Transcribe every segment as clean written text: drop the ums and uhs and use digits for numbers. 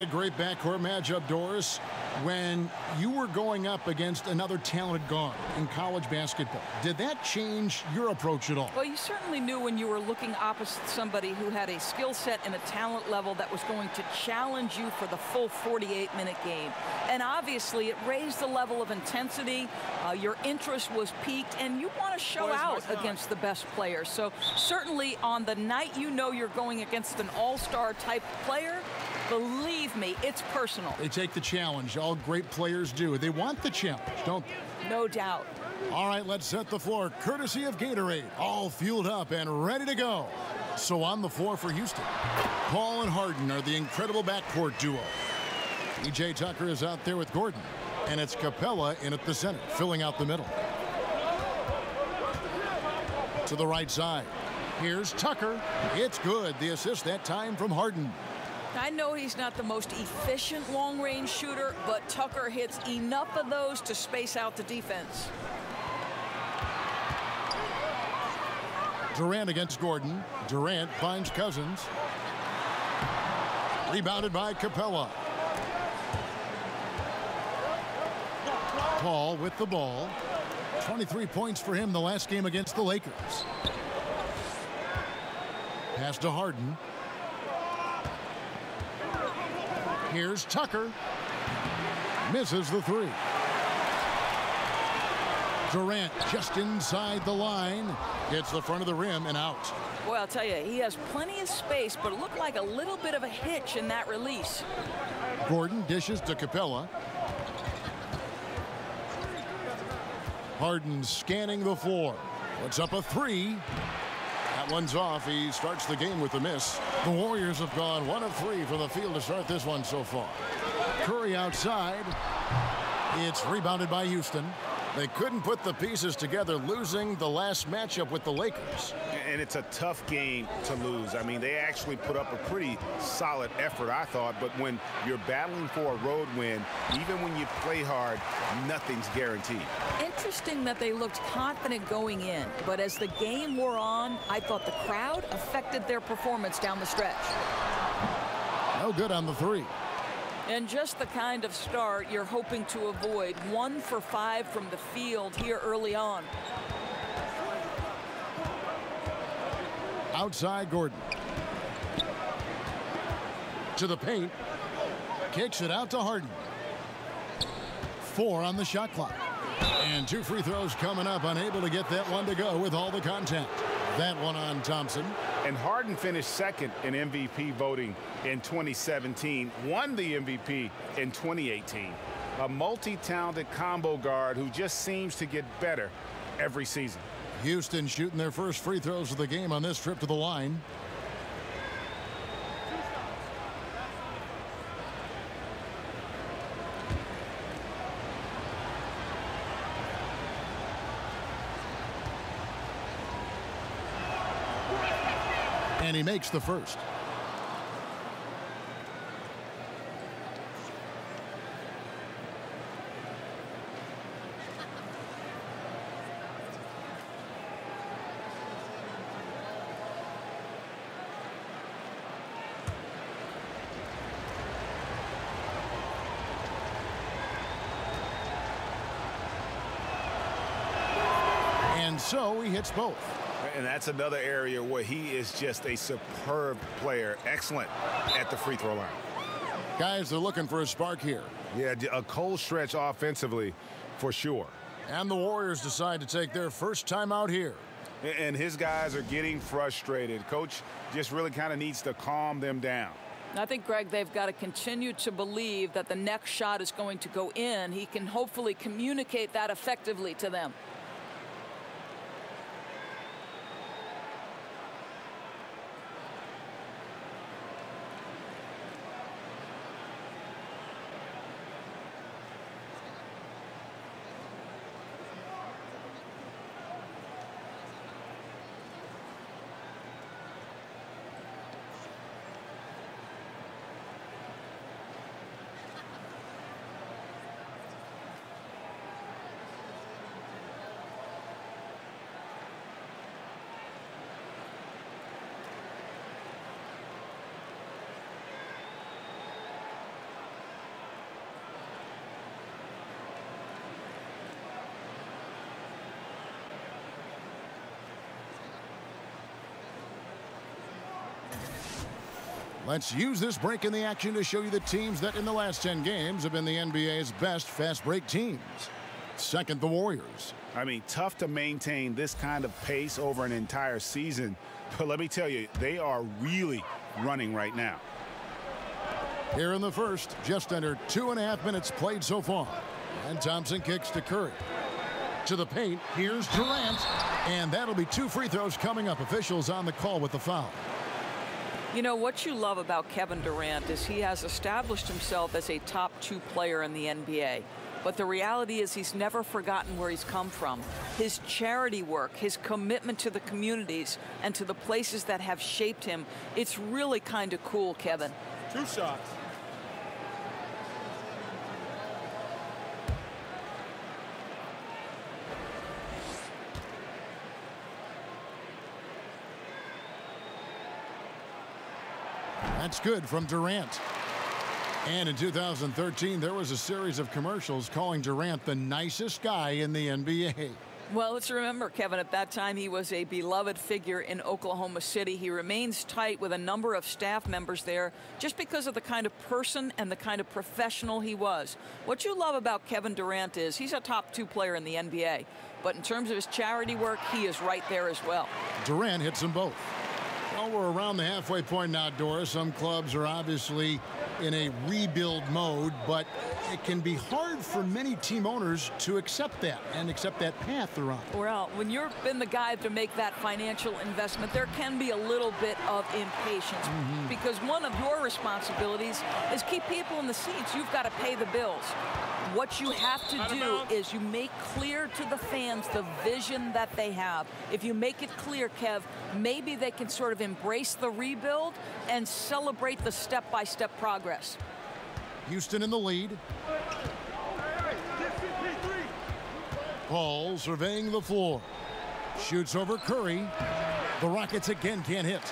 A great backcourt matchup, Doris. When you were going up against another talented guard in college basketball, did that change your approach at all? Well, you certainly knew when you were looking opposite somebody who had a skill set and a talent level that was going to challenge you for the full 48-minute game. And obviously, it raised the level of intensity. Your interest was piqued, and you want to show out against the best players. So certainly on the night you know you're going against an all-star type player, believe me, it's personal. They take the challenge. All great players do. They want the challenge, don't they? No doubt. All right, let's set the floor. Courtesy of Gatorade. All fueled up and ready to go. So on the floor for Houston, Paul and Harden are the incredible backcourt duo. E.J. Tucker is out there with Gordon. And it's Capella in at the center, filling out the middle. To the right side. Here's Tucker. It's good. The assist that time from Harden. I know he's not the most efficient long-range shooter, but Tucker hits enough of those to space out the defense. Durant against Gordon. Durant finds Cousins. Rebounded by Capella. Paul with the ball. 23 points for him the last game against the Lakers. Pass to Harden. Here's Tucker. Misses the three. Durant just inside the line. Gets the front of the rim and out. Boy, I'll tell you, he has plenty of space, but it looked like a little bit of a hitch in that release. Gordon dishes to Capella. Harden scanning the floor. Puts up a three. That one's off. He starts the game with a miss. The Warriors have gone 1 of 3 from the field to start this one so far. Curry outside. It's rebounded by Houston. They couldn't put the pieces together, losing the last matchup with the Lakers. And it's a tough game to lose. I mean, they actually put up a pretty solid effort, I thought. But when you're battling for a road win, even when you play hard, nothing's guaranteed. Interesting that they looked confident going in, but as the game wore on, I thought the crowd affected their performance down the stretch. No good on the three. And just the kind of start you're hoping to avoid. 1 for 5 from the field here early on. Outside Gordon. To the paint. Kicks it out to Harden. 4 on the shot clock. And 2 free throws coming up. Unable to get that one to go with all the contact. That one on Thompson. And Harden finished second in MVP voting in 2017. Won the MVP in 2018. A multi-talented combo guard who just seems to get better every season. Houston shooting their first free throws of the game on this trip to the line. And he makes the first. And so he hits both. And that's another area where he is just a superb player. Excellent at the free throw line. Guys, they're looking for a spark here. Yeah, a cold stretch offensively for sure. And the Warriors decide to take their first timeout here. And his guys are getting frustrated. Coach just really kind of needs to calm them down. I think, Greg, they've got to continue to believe that the next shot is going to go in. He can hopefully communicate that effectively to them. Let's use this break in the action to show you the teams that in the last 10 games have been the NBA's best fast break teams. Second, the Warriors. I mean, tough to maintain this kind of pace over an entire season. But let me tell you, they are really running right now. Here in the first, just under 2.5 minutes played so far. And Thompson kicks to Curry. To the paint, here's Durant. And that'll be 2 free throws coming up. Officials on the call with the foul. You know, what you love about Kevin Durant is he has established himself as a top 2 player in the NBA. But the reality is he's never forgotten where he's come from. His charity work, his commitment to the communities and to the places that have shaped him. It's really kind of cool, Kevin. 2 shots. That's good from Durant. And in 2013, there was a series of commercials calling Durant the nicest guy in the NBA. Well, let's remember, Kevin, at that time he was a beloved figure in Oklahoma City. He remains tight with a number of staff members there just because of the kind of person and the kind of professional he was. What you love about Kevin Durant is he's a top 2 player in the NBA. But in terms of his charity work, he is right there as well. Durant hits them both. Well, we're around the halfway point now, Doris. Some clubs are obviously in a rebuild mode, but it can be hard for many team owners to accept that and accept that path they're on. Well, when you've been the guy to make that financial investment, there can be a little bit of impatience because one of your responsibilities is keep people in the seats. You've got to pay the bills. What you have to do is you make clear to the fans the vision that they have. If you make it clear, Kev, maybe they can sort of embrace the rebuild and celebrate the step-by-step progress. Houston in the lead. Paul surveying the floor. Shoots over Curry. The Rockets again can't hit.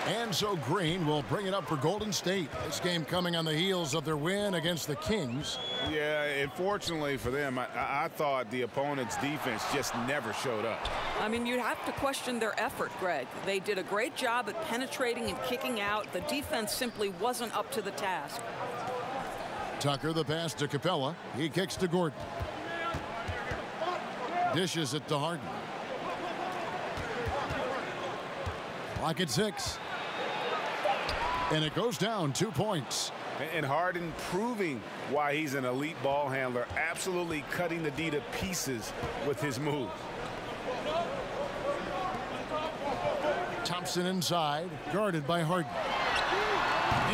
And so Green will bring it up for Golden State. This game coming on the heels of their win against the Kings. Yeah, unfortunately for them, I thought the opponent's defense just never showed up. I mean, you have to question their effort, Greg. They did a great job at penetrating and kicking out. The defense simply wasn't up to the task. Tucker, the pass to Capella. He kicks to Gordon. Dishes it to Harden. Clock at 6. And it goes down 2 points. And Harden proving why he's an elite ball handler, absolutely cutting the D to pieces with his move. Thompson inside, guarded by Harden.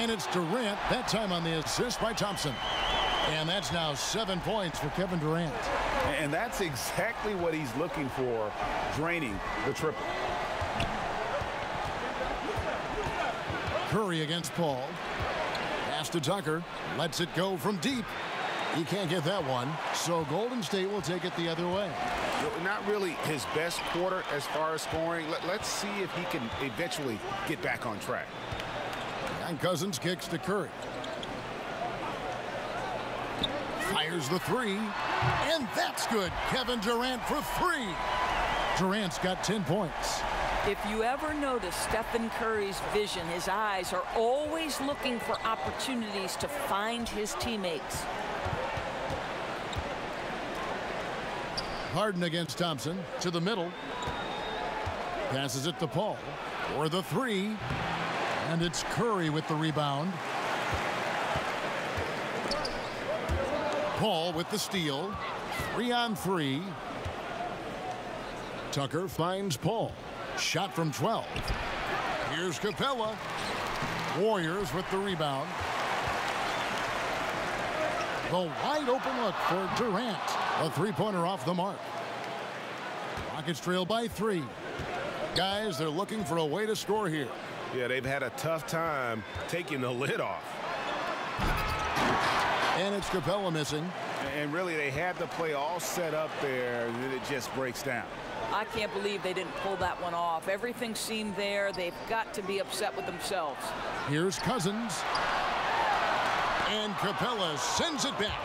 And it's Durant, that time on the assist by Thompson. And that's now 7 points for Kevin Durant. And that's exactly what he's looking for, draining the triple. Curry against Paul. Pass to Tucker. Lets it go from deep. He can't get that one. So Golden State will take it the other way. Not really his best quarter as far as scoring. Let's see if he can eventually get back on track. And Cousins kicks to Curry. Fires the 3. And that's good. Kevin Durant for 3. Durant's got 10 points. If you ever notice Stephen Curry's vision, his eyes are always looking for opportunities to find his teammates. Harden against Thompson to the middle. Passes it to Paul for the 3. And it's Curry with the rebound. Paul with the steal. 3-on-3. Tucker finds Paul. Shot from 12. Here's Capella. Warriors with the rebound. The wide open look for Durant. A 3-pointer off the mark. Rockets trail by 3. Guys, they're looking for a way to score here. Yeah, they've had a tough time taking the lid off. And it's Capella missing. And really, they had the play all set up there, and then it just breaks down. I can't believe they didn't pull that one off. Everything seemed there. They've got to be upset with themselves. Here's Cousins. And Capella sends it back.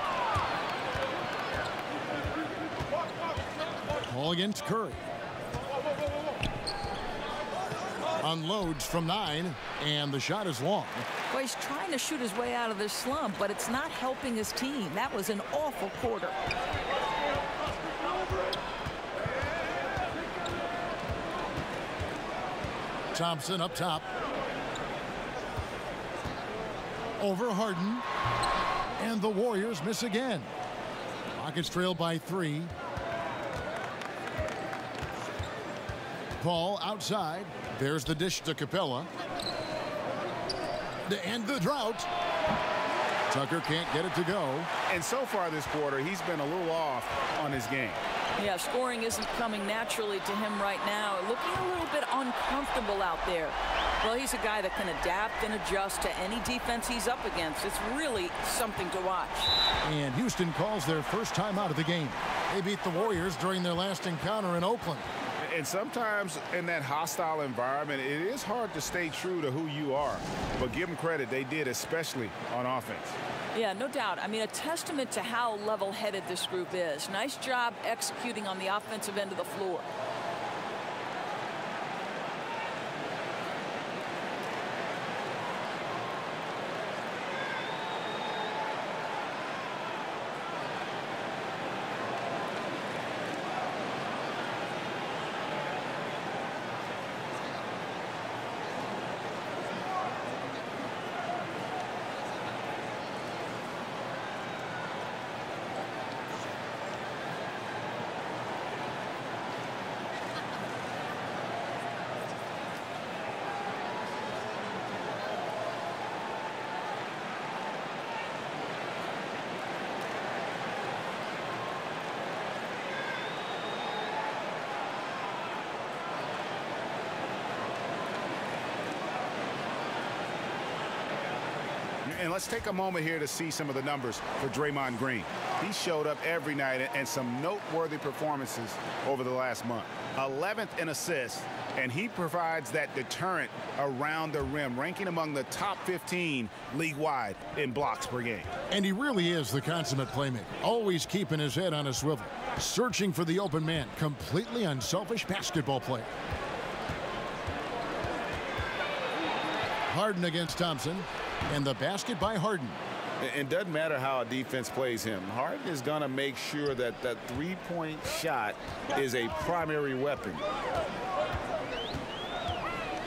Paul against Curry. A unloads from 9, and the shot is long. Well, he's trying to shoot his way out of this slump, but it's not helping his team. That was an awful quarter. Thompson up top. Over Harden. And the Warriors miss again. Rockets trail by 3. Paul outside. There's the dish to Capella. To end the drought. Tucker can't get it to go. And so far this quarter, he's been a little off on his game. Yeah, scoring isn't coming naturally to him right now. Looking a little bit uncomfortable out there. Well, he's a guy that can adapt and adjust to any defense he's up against. It's really something to watch. And Houston calls their first time out of the game. They beat the Warriors during their last encounter in Oakland. And sometimes in that hostile environment, it is hard to stay true to who you are. But give them credit, they did, especially on offense. Yeah, no doubt. I mean, a testament to how level-headed this group is. Nice job executing on the offensive end of the floor. And let's take a moment here to see some of the numbers for Draymond Green. He showed up every night and some noteworthy performances over the last month. 11th in assists, and he provides that deterrent around the rim, ranking among the top 15 league-wide in blocks per game. And he really is the consummate playmaker, always keeping his head on a swivel, searching for the open man, completely unselfish basketball player. Harden against Thompson. And the basket by Harden. It doesn't matter how a defense plays him. Harden is going to make sure that that three-point shot is a primary weapon.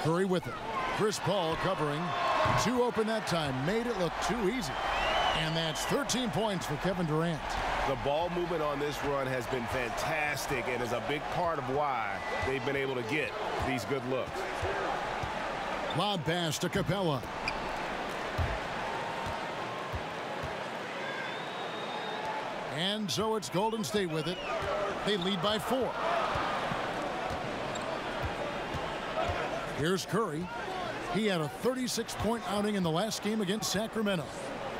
Curry with it. Chris Paul covering. 2 open that time. Made it look too easy. And that's 13 points for Kevin Durant. The ball movement on this run has been fantastic and is a big part of why they've been able to get these good looks. Lob pass to Capella. And so it's Golden State with it. They lead by 4. Here's Curry. He had a 36-point outing in the last game against Sacramento.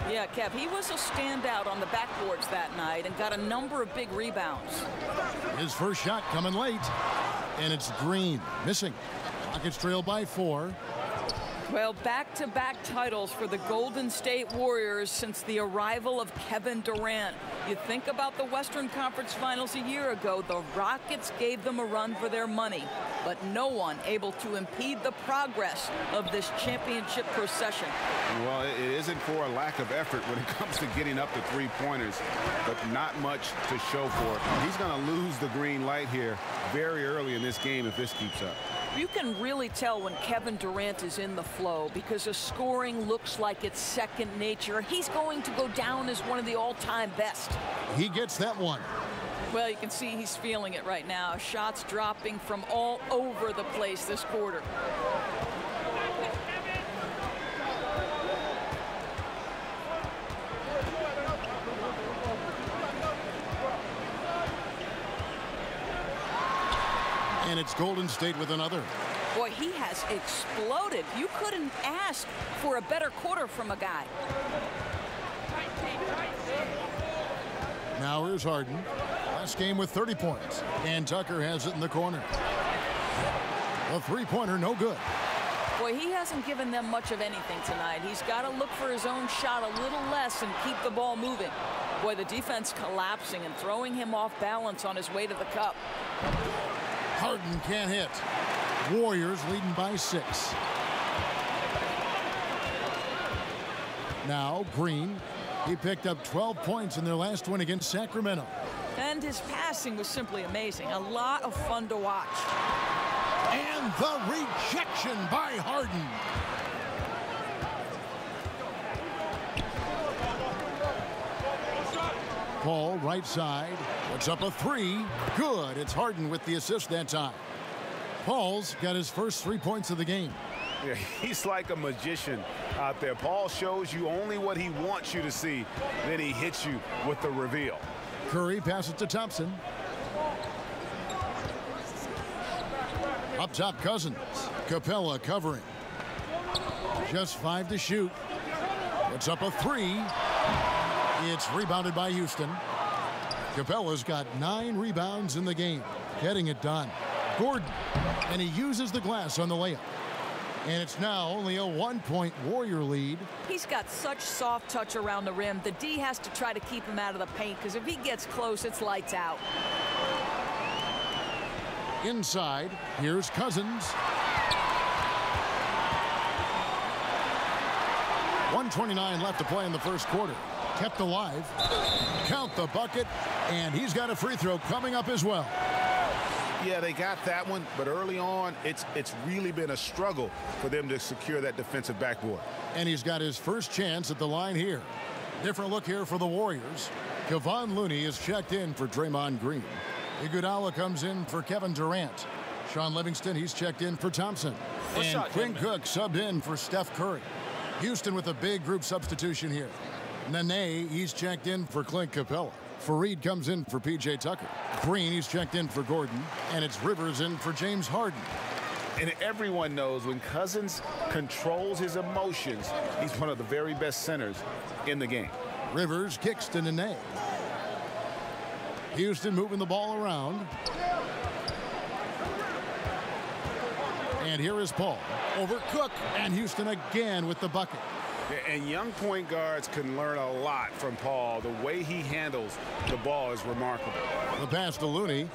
Yeah, Kev, he was a standout on the backboards that night and got a number of big rebounds. His first shot coming late. And it's Green missing. Rockets trail by 4. Well, back-to-back titles for the Golden State Warriors since the arrival of Kevin Durant. You think about the Western Conference Finals a year ago, the Rockets gave them a run for their money, but no one able to impede the progress of this championship procession. Well, it isn't for a lack of effort when it comes to getting up to three-pointers, but not much to show for it. He's going to lose the green light here very early in this game if this keeps up. You can really tell when Kevin Durant is in the flow because his scoring looks like it's second nature. He's going to go down as one of the all-time best. He gets that one. Well, you can see he's feeling it right now. Shots dropping from all over the place this quarter. And it's Golden State with another. Boy, he has exploded. You couldn't ask for a better quarter from a guy. Now here's Harden. Last game with 30 points. And Tucker has it in the corner. A three-pointer, no good. Boy, he hasn't given them much of anything tonight. He's got to look for his own shot a little less and keep the ball moving. Boy, the defense collapsing and throwing him off balance on his way to the cup. Harden can't hit. Warriors leading by 6. Now Green. He picked up 12 points in their last win against Sacramento. And his passing was simply amazing. A lot of fun to watch. And the rejection by Harden. Paul, right side, puts up a 3. Good. It's Harden with the assist that time. Paul's got his first 3 points of the game. Yeah, he's like a magician out there. Paul shows you only what he wants you to see. Then he hits you with the reveal. Curry passes to Thompson. Up top, Cousins. Capella covering. Just 5 to shoot. Puts up a 3. It's rebounded by Houston. Capella's got 9 rebounds in the game. Getting it done. Gordon. And he uses the glass on the layup. And it's now only a 1-point Warrior lead. He's got such soft touch around the rim. The D has to try to keep him out of the paint, because if he gets close, it's lights out. Inside, here's Cousins. 1:29 left to play in the first quarter. Kept alive. Count the bucket, and he's got a free throw coming up as well. Yeah, they got that one, but early on, it's really been a struggle for them to secure that defensive backboard. And he's got his first chance at the line here. Different look here for the Warriors. Kevon Looney is checked in for Draymond Green. Iguodala comes in for Kevin Durant. Sean Livingston, he's checked in for Thompson. And Quinn Cook subbed in for Steph Curry. Houston with a big group substitution here. Nene, he's checked in for Clint Capella. Fareed comes in for P.J. Tucker. Green, he's checked in for Gordon. And it's Rivers in for James Harden. And everyone knows when Cousins controls his emotions, he's one of the very best centers in the game. Rivers kicks to Nene. Houston moving the ball around. And here is Paul over Cook. And Houston again with the bucket. And young point guards can learn a lot from Paul. The way he handles the ball is remarkable. The pass to Looney.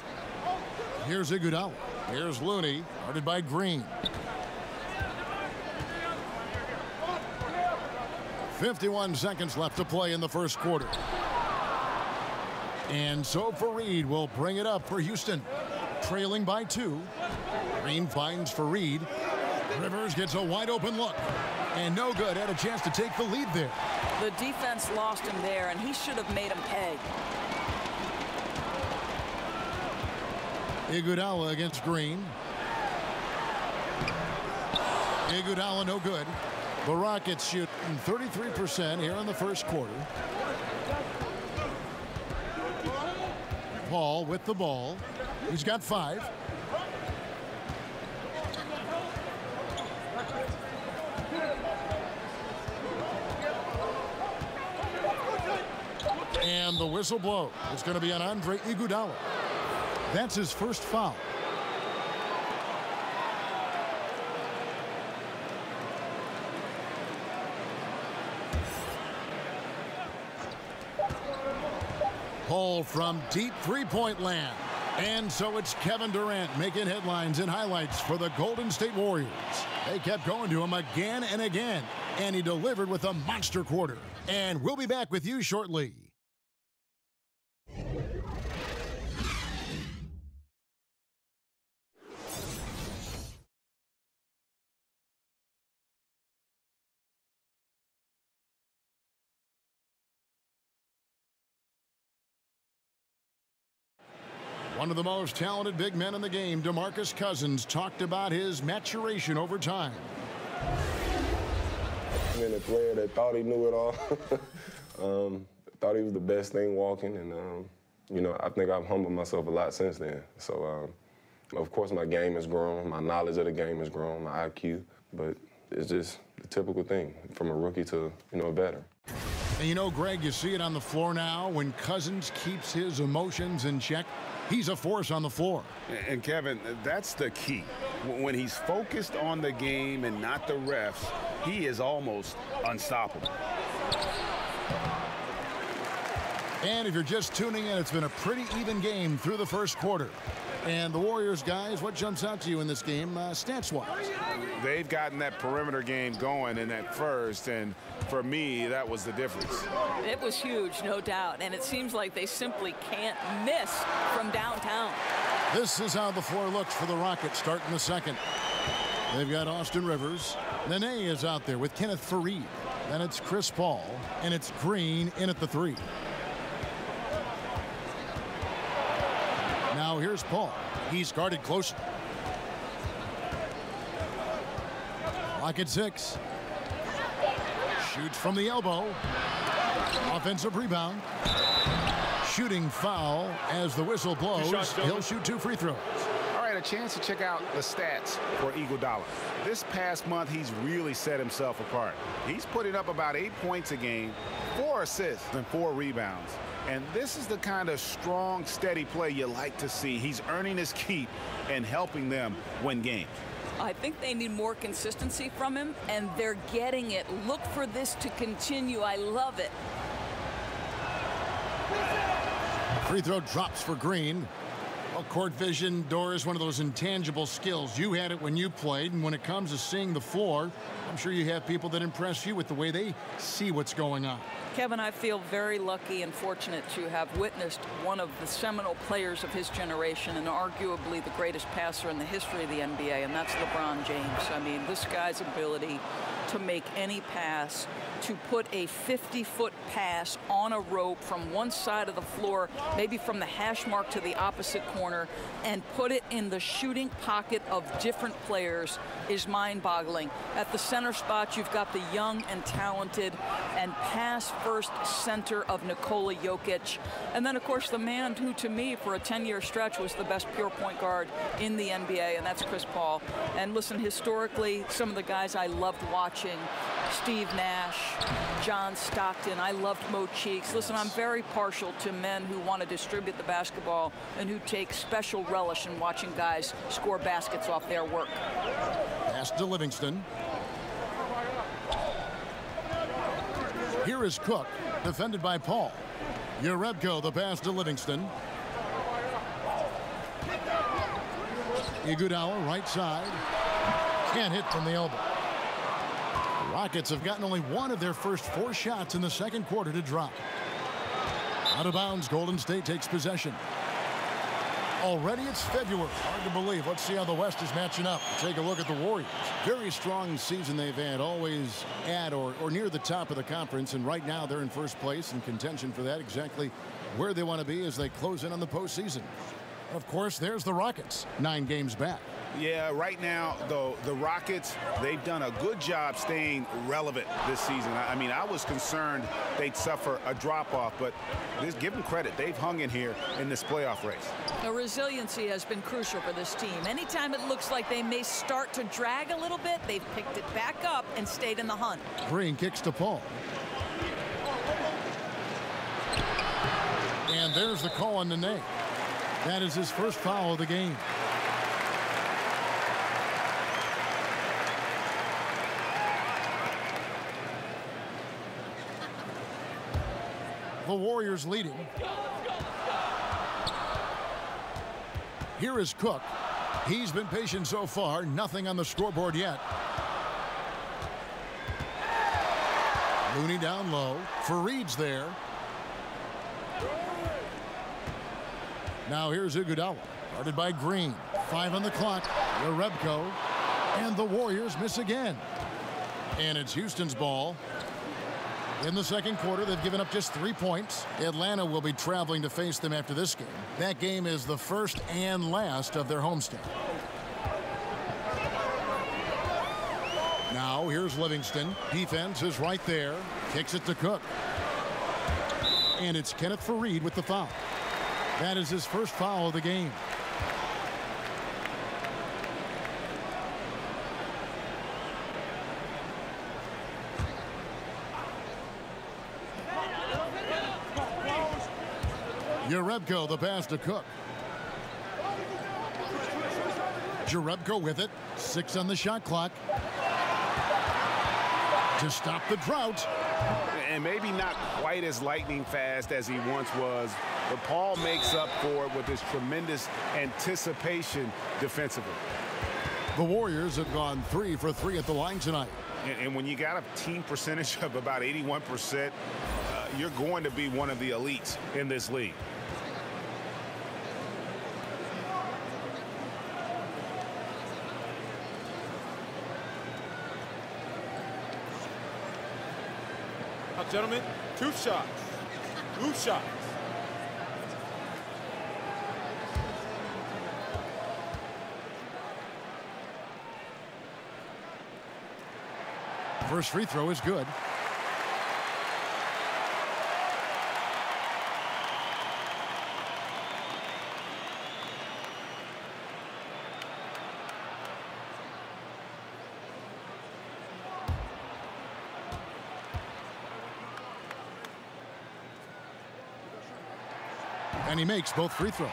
Here's Iguodala. Here's Looney, guarded by Green. 51 seconds left to play in the first quarter. And so Fareed will bring it up for Houston. Trailing by 2. Green finds Fareed. Rivers gets a wide open look. And no good. Had a chance to take the lead there. The defense lost him there, and he should have made him pay. Iguodala against Green. Iguodala no good. The Rockets shoot 33% here in the first quarter. Paul with the ball. He's got 5. And the whistle blows. It's going to be on Andre Iguodala. That's his first foul. Paul from deep three-point land. And so it's Kevin Durant making headlines and highlights for the Golden State Warriors. They kept going to him again and again. And he delivered with a monster quarter. And we'll be back with you shortly. One of the most talented big men in the game, DeMarcus Cousins, talked about his maturation over time. I've been a player that thought he knew it all. Thought he was the best thing walking, and you know, I think I've humbled myself a lot since then. So, of course, my game has grown, my knowledge of the game has grown, my IQ, but it's just the typical thing from a rookie to, you know, a veteran. And you know, Greg, you see it on the floor now when Cousins keeps his emotions in check. He's a force on the floor. And Kevin, that's the key. When he's focused on the game and not the refs, he is almost unstoppable. And if you're just tuning in, it's been a pretty even game through the first quarter. And the Warriors, guys, what jumps out to you in this game stats-wise? They've gotten that perimeter game going in that first, and for me, that was the difference. It was huge, no doubt, and it seems like they simply can't miss from downtown. This is how the floor looks for the Rockets starting the second. They've got Austin Rivers. Nene is out there with Kenneth Faried. Then it's Chris Paul, and it's Green in at the 3. Now here's Paul. He's guarded closely. Lock at 6. Shoots from the elbow. Offensive rebound. Shooting foul as the whistle blows. He'll shoot 2 free throws. All right, a chance to check out the stats for Iguodala. This past month, he's really set himself apart. He's putting up about 8 points a game, 4 assists, and 4 rebounds. And this is the kind of strong, steady play you like to see. He's earning his keep and helping them win games. I think they need more consistency from him, and they're getting it. Look for this to continue. I love it. Free throw drops for Green. Well, court vision, Dor, is one of those intangible skills. You had it when you played, and when it comes to seeing the floor, I'm sure you have people that impress you with the way they see what's going on. Kevin, I feel very lucky and fortunate to have witnessed one of the seminal players of his generation and arguably the greatest passer in the history of the NBA, and that's LeBron James. I mean, this guy's ability to make any pass, to put a 50-foot pass on a rope from one side of the floor, maybe from the hash mark to the opposite corner, and put it in the shooting pocket of different players is mind-boggling. At the center spot, you've got the young and talented and pass-first center of Nikola Jokic. And then, of course, the man who, to me, for a 10-year stretch, was the best pure point guard in the NBA, and that's Chris Paul. And listen, historically, some of the guys I loved watching, Steve Nash, John Stockton, I loved Mo Cheeks. Listen, I'm very partial to men who want to distribute the basketball and who take special relish in watching guys score baskets off their work. Pass to Livingston. Here is Cook, defended by Paul. Jerebko, the pass to Livingston. Iguodala, right side. Can't hit from the elbow. The Rockets have gotten only one of their first 4 shots in the second quarter to drop. Out of bounds, Golden State takes possession. Already it's February. Hard to believe. Let's see how the West is matching up. Take a look at the Warriors. Very strong season they've had, always at or near the top of the conference, and right now they're in first place in contention for that, exactly where they want to be as they close in on the postseason. Of course, there's the Rockets, 9 games back. Yeah, right now, though, the Rockets, they've done a good job staying relevant this season. I mean, I was concerned they'd suffer a drop-off, but give them credit. They've hung in here in this playoff race. The resiliency has been crucial for this team. Anytime it looks like they may start to drag a little bit, they've picked it back up and stayed in the hunt. Green kicks to Paul. And there's the call on Nene. That is his first foul of the game. The Warriors leading. Here is Cook. He's been patient so far. Nothing on the scoreboard yet. Looney down low. Faried's there. Now here's Iguodala. Guarded by Green. 5 on the clock. Jerebko. And the Warriors miss again. And it's Houston's ball. In the second quarter, they've given up just 3 points. Atlanta will be traveling to face them after this game. That game is the first and last of their homestand. Now, here's Livingston. Defense is right there. Kicks it to Cook. And it's Kenneth Faried with the foul. That is his first foul of the game. Jerebko, the pass to Cook. Jerebko with it. 6 on the shot clock. To stop the drought, And maybe not quite as lightning fast as he once was, but Paul makes up for it with his tremendous anticipation defensively. The Warriors have gone 3 for 3 at the line tonight. And when you got a team percentage of about 81%, you're going to be one of the elites in this league. Now, gentlemen, 2 shots. 2 shots. First free throw is good. And he makes both free throws.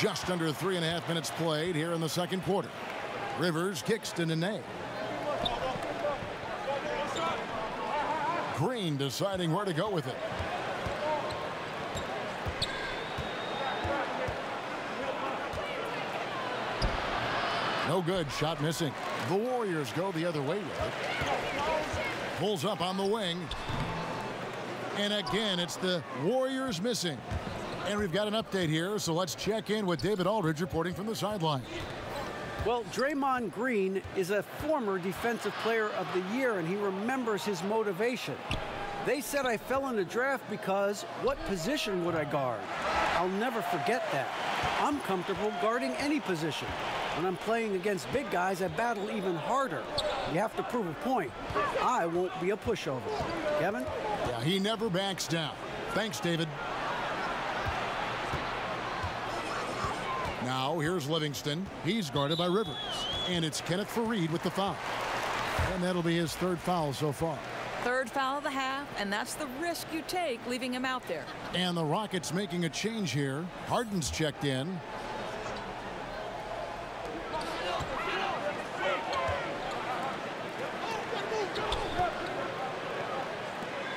Just under 3.5 minutes played here in the second quarter. Rivers kicks to Nene. Green deciding where to go with it. No good. Shot missing. The Warriors go the other way with it. Pulls up on the wing. And again, it's the Warriors missing. And we've got an update here, so let's check in with David Aldridge reporting from the sideline. Well, Draymond Green is a former Defensive Player of the Year, and he remembers his motivation. They said I fell in the draft because what position would I guard? I'll never forget that. I'm comfortable guarding any position. When I'm playing against big guys, I battle even harder. You have to prove a point. I won't be a pushover. Kevin? Yeah, he never backs down. Thanks, David. Now, here's Livingston. He's guarded by Rivers. And it's Kenneth Faried with the foul. And that'll be his 3rd foul so far. 3rd foul of the half, and that's the risk you take leaving him out there. And the Rockets making a change here. Harden's checked in.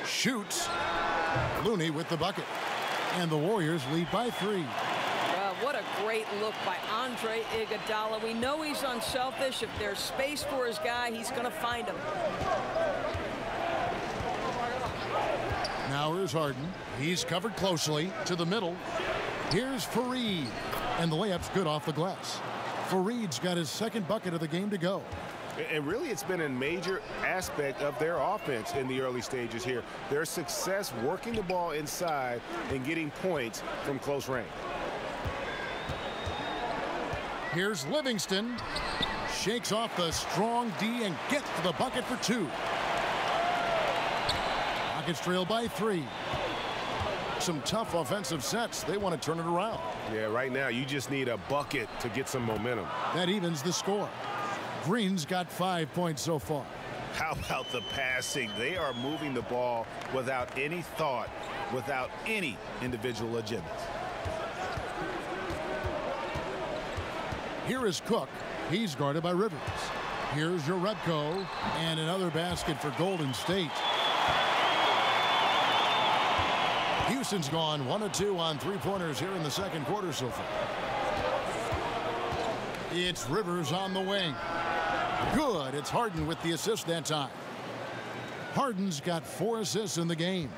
Shoots. Looney with the bucket. And the Warriors lead by 3. What a great look by Andre Iguodala. We know he's unselfish. If there's space for his guy, he's going to find him. Now here's Harden. He's covered closely to the middle. Here's Faried. And the layup's good off the glass. Faried's got his 2nd bucket of the game to go. And really, it's been a major aspect of their offense in the early stages here. Their success working the ball inside and getting points from close range. Here's Livingston. Shakes off the strong D and gets to the bucket for 2. Rockets trail by 3. Some tough offensive sets. They want to turn it around. Yeah, right now you just need a bucket to get some momentum. That evens the score. Green's got 5 points so far. How about the passing? They are moving the ball without any thought, without any individual agendas. Here is Cook. He's guarded by Rivers. Here's Jerebko. And another basket for Golden State. Houston's gone 1 of 2 on 3-pointers here in the second quarter so far. It's Rivers on the wing. Good. It's Harden with the assist that time. Harden's got 4 assists in the game.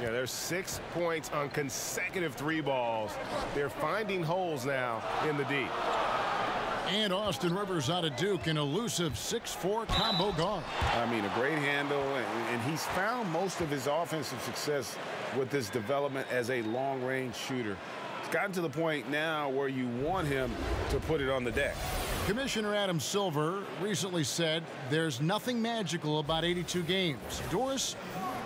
Yeah, there's 6 points on consecutive 3 balls. They're finding holes now in the D. And Austin Rivers out of Duke, an elusive 6'4" combo guard. I mean, a great handle, and he's found most of his offensive success with his development as a long-range shooter. It's gotten to the point now where you want him to put it on the deck. Commissioner Adam Silver recently said there's nothing magical about 82 games. Doris,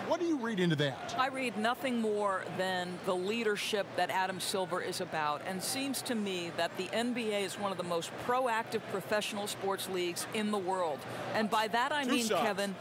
what do you read into that? I read nothing more than the leadership that Adam Silver is about, and seems to me that the NBA is one of the most proactive professional sports leagues in the world. And by that I mean, Kevin,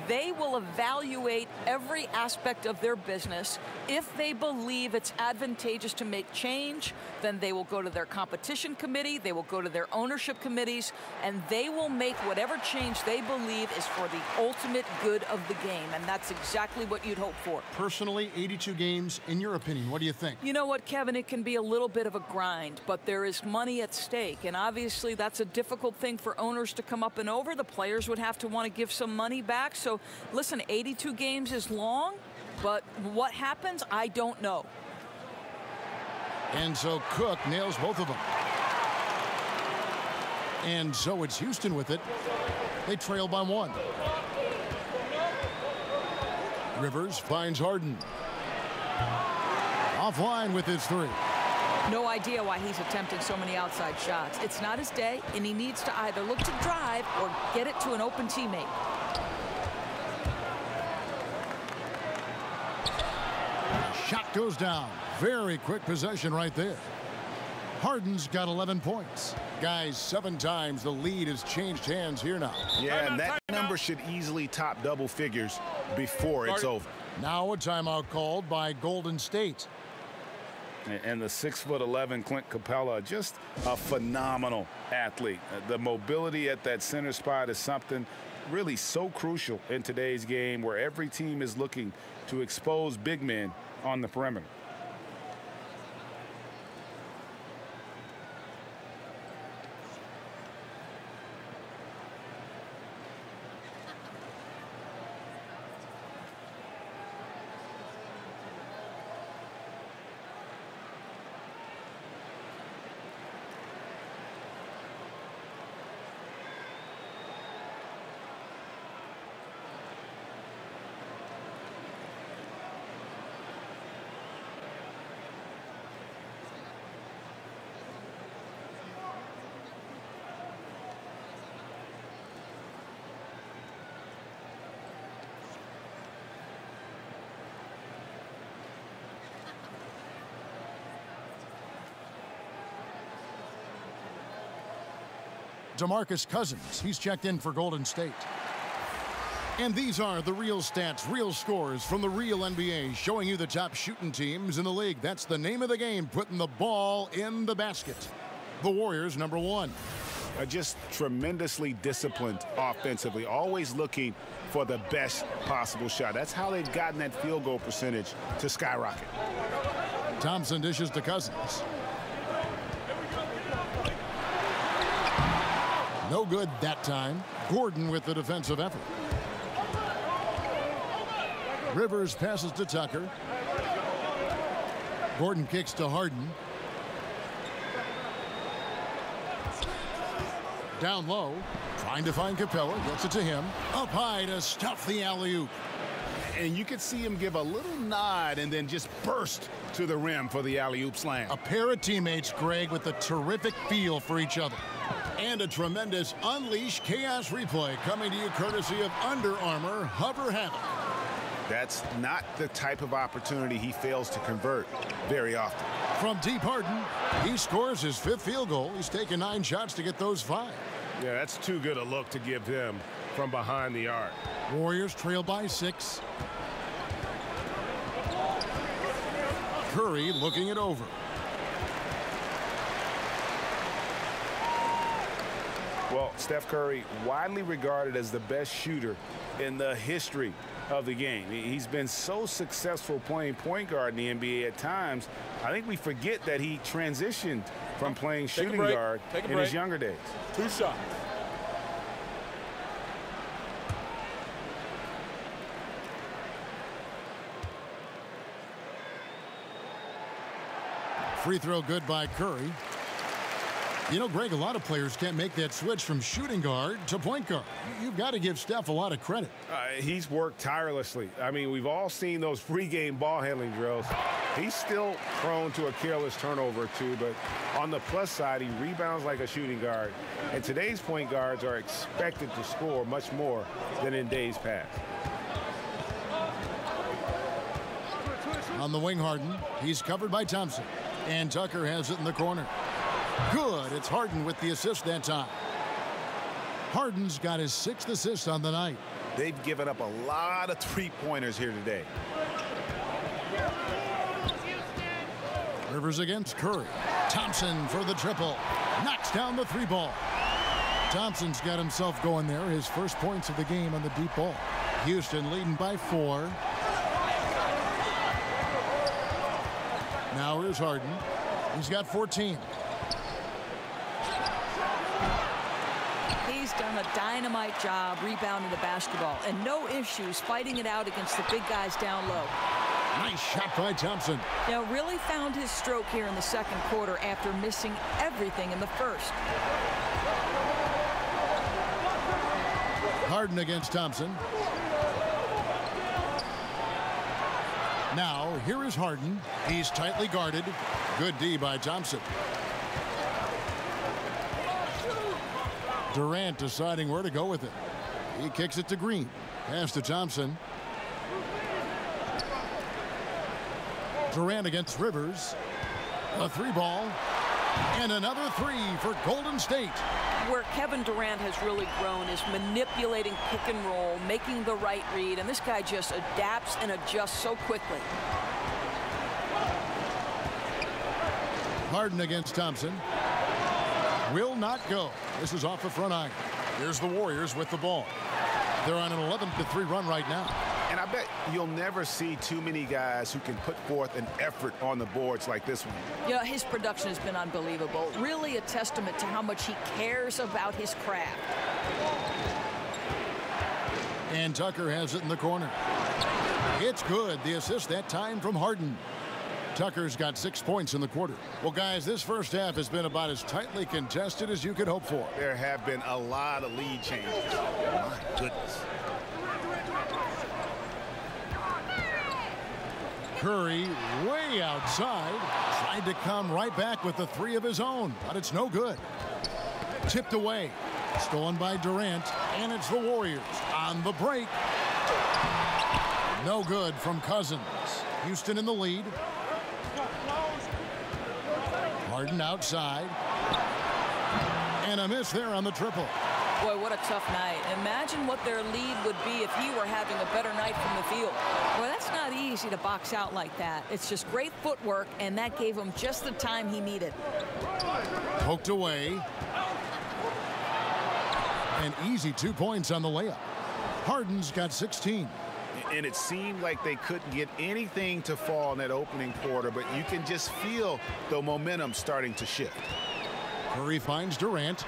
They will evaluate every aspect of their business. If they believe it's advantageous to make change, then they will go to their competition committee, they will go to their ownership committees, and they will make whatever change they believe is for the ultimate good of the game. And that's exactly what you'd hope for. Personally, 82 games, in your opinion, what do you think? You know what, Kevin? It can be a little bit of a grind, but there is money at stake. And obviously, that's a difficult thing for owners to come up and over. The players would have to want to give some money back. So, listen, 82 games is long, but what happens, I don't know. And so Cook nails both of them. And so it's Houston with it. They trail by 1. Rivers finds Harden. Offline with his 3. No idea why he's attempting so many outside shots. It's not his day, and he needs to either look to drive or get it to an open teammate. Shot goes down. Very quick possession right there. Harden's got 11 points. Guys, 7 times the lead has changed hands here now. Yeah, and that number should easily top double figures before it's over. Now a timeout called by Golden State. And the 6'11" Clint Capella, just a phenomenal athlete. The mobility at that center spot is something really so crucial in today's game, where every team is looking to expose big men on the perimeter. DeMarcus Cousins, he's checked in for Golden State. And these are the real stats, real scores from the real NBA, showing you the top shooting teams in the league. That's the name of the game, putting the ball in the basket. The Warriors, number 1. Just tremendously disciplined offensively, always looking for the best possible shot. That's how they've gotten that field goal percentage to skyrocket. Thompson dishes to Cousins. No good that time. Gordon with the defensive effort. Rivers passes to Tucker. Gordon kicks to Harden. Down low, trying to find Capella, gets it to him. Up high to stuff the alley-oop. And you could see him give a little nod and then just burst to the rim for the alley-oop slam. A pair of teammates, Greg, with a terrific feel for each other. And a tremendous Unleash Chaos replay coming to you courtesy of Under Armour Hover Havoc. That's not the type of opportunity he fails to convert very often. From deep, Harden, he scores his 5th field goal. He's taken 9 shots to get those 5. Yeah, that's too good a look to give him from behind the arc. Warriors trail by 6. Curry looking it over. Well, Steph Curry, widely regarded as the best shooter in the history of the game. He's been so successful playing point guard in the NBA at times. I think we forget that he transitioned from playing shooting guard in his younger days. 2 shots. Free throw good by Curry. You know, Greg, a lot of players can't make that switch from shooting guard to point guard. You've got to give Steph a lot of credit. He's worked tirelessly. I mean, we've all seen those pregame ball handling drills. He's still prone to a careless turnover or 2, but on the plus side, he rebounds like a shooting guard. And today's point guards are expected to score much more than in days past. On the wing, Harden. He's covered by Thompson. And Tucker has it in the corner. Good. It's Harden with the assist that time. Harden's got his 6th assist on the night. They've given up a lot of three-pointers here today. Rivers against Curry. Thompson for the triple. Knocks down the three ball. Thompson's got himself going there. His first points of the game on the deep ball. Houston leading by 4. Now here's Harden. He's got 14. He's done a dynamite job rebounding the basketball and no issues fighting it out against the big guys down low. Nice shot by Thompson. You know, really found his stroke here in the second quarter after missing everything in the first. Harden against Thompson. Now, here is Harden. He's tightly guarded. Good D by Thompson. Durant deciding where to go with it. He kicks it to Green. Pass to Thompson. Durant against Rivers. A three ball. And another three for Golden State. Where Kevin Durant has really grown is manipulating pick and roll, making the right read, and this guy just adapts and adjusts so quickly. Harden against Thompson. Will not go. This is off the front iron. Here's the Warriors with the ball. They're on an 11-3 run right now. And I bet you'll never see too many guys who can put forth an effort on the boards like this one. You know, his production has been unbelievable. Really a testament to how much he cares about his craft. And Tucker has it in the corner. It's good. The assist that time from Harden. Tucker's got 6 points in the quarter. Well, guys, this first half has been about as tightly contested as you could hope for. There have been a lot of lead changes. My goodness. Curry way outside. Tried to come right back with the three of his own, but it's no good. Tipped away. Stolen by Durant, and it's the Warriors on the break. No good from Cousins. Houston in the lead. Harden outside. And a miss there on the triple. Boy, what a tough night. Imagine what their lead would be if he were having a better night from the field. Boy, that's not easy to box out like that. It's just great footwork, and that gave him just the time he needed. Poked away. An easy 2 points on the layup. Harden's got 16. And it seemed like they couldn't get anything to fall in that opening quarter, but you can just feel the momentum starting to shift. Curry finds Durant.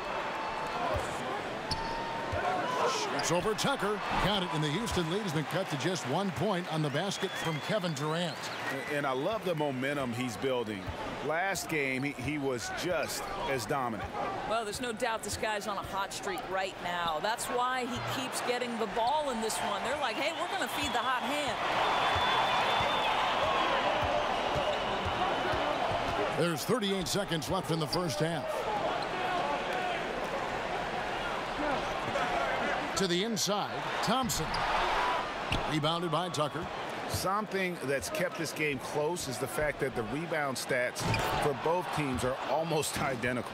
Shoots over Tucker. Count it, and the Houston lead has been cut to just 1 point on the basket from Kevin Durant. And I love the momentum he's building. Last game, he was just as dominant. Well, there's no doubt this guy's on a hot streak right now. That's why he keeps getting the ball in this one. They're like, hey, we're going to feed the hot hand. There's 38 seconds left in the first half. To the inside, Thompson. Rebounded by Tucker. Something that's kept this game close is the fact that the rebound stats for both teams are almost identical.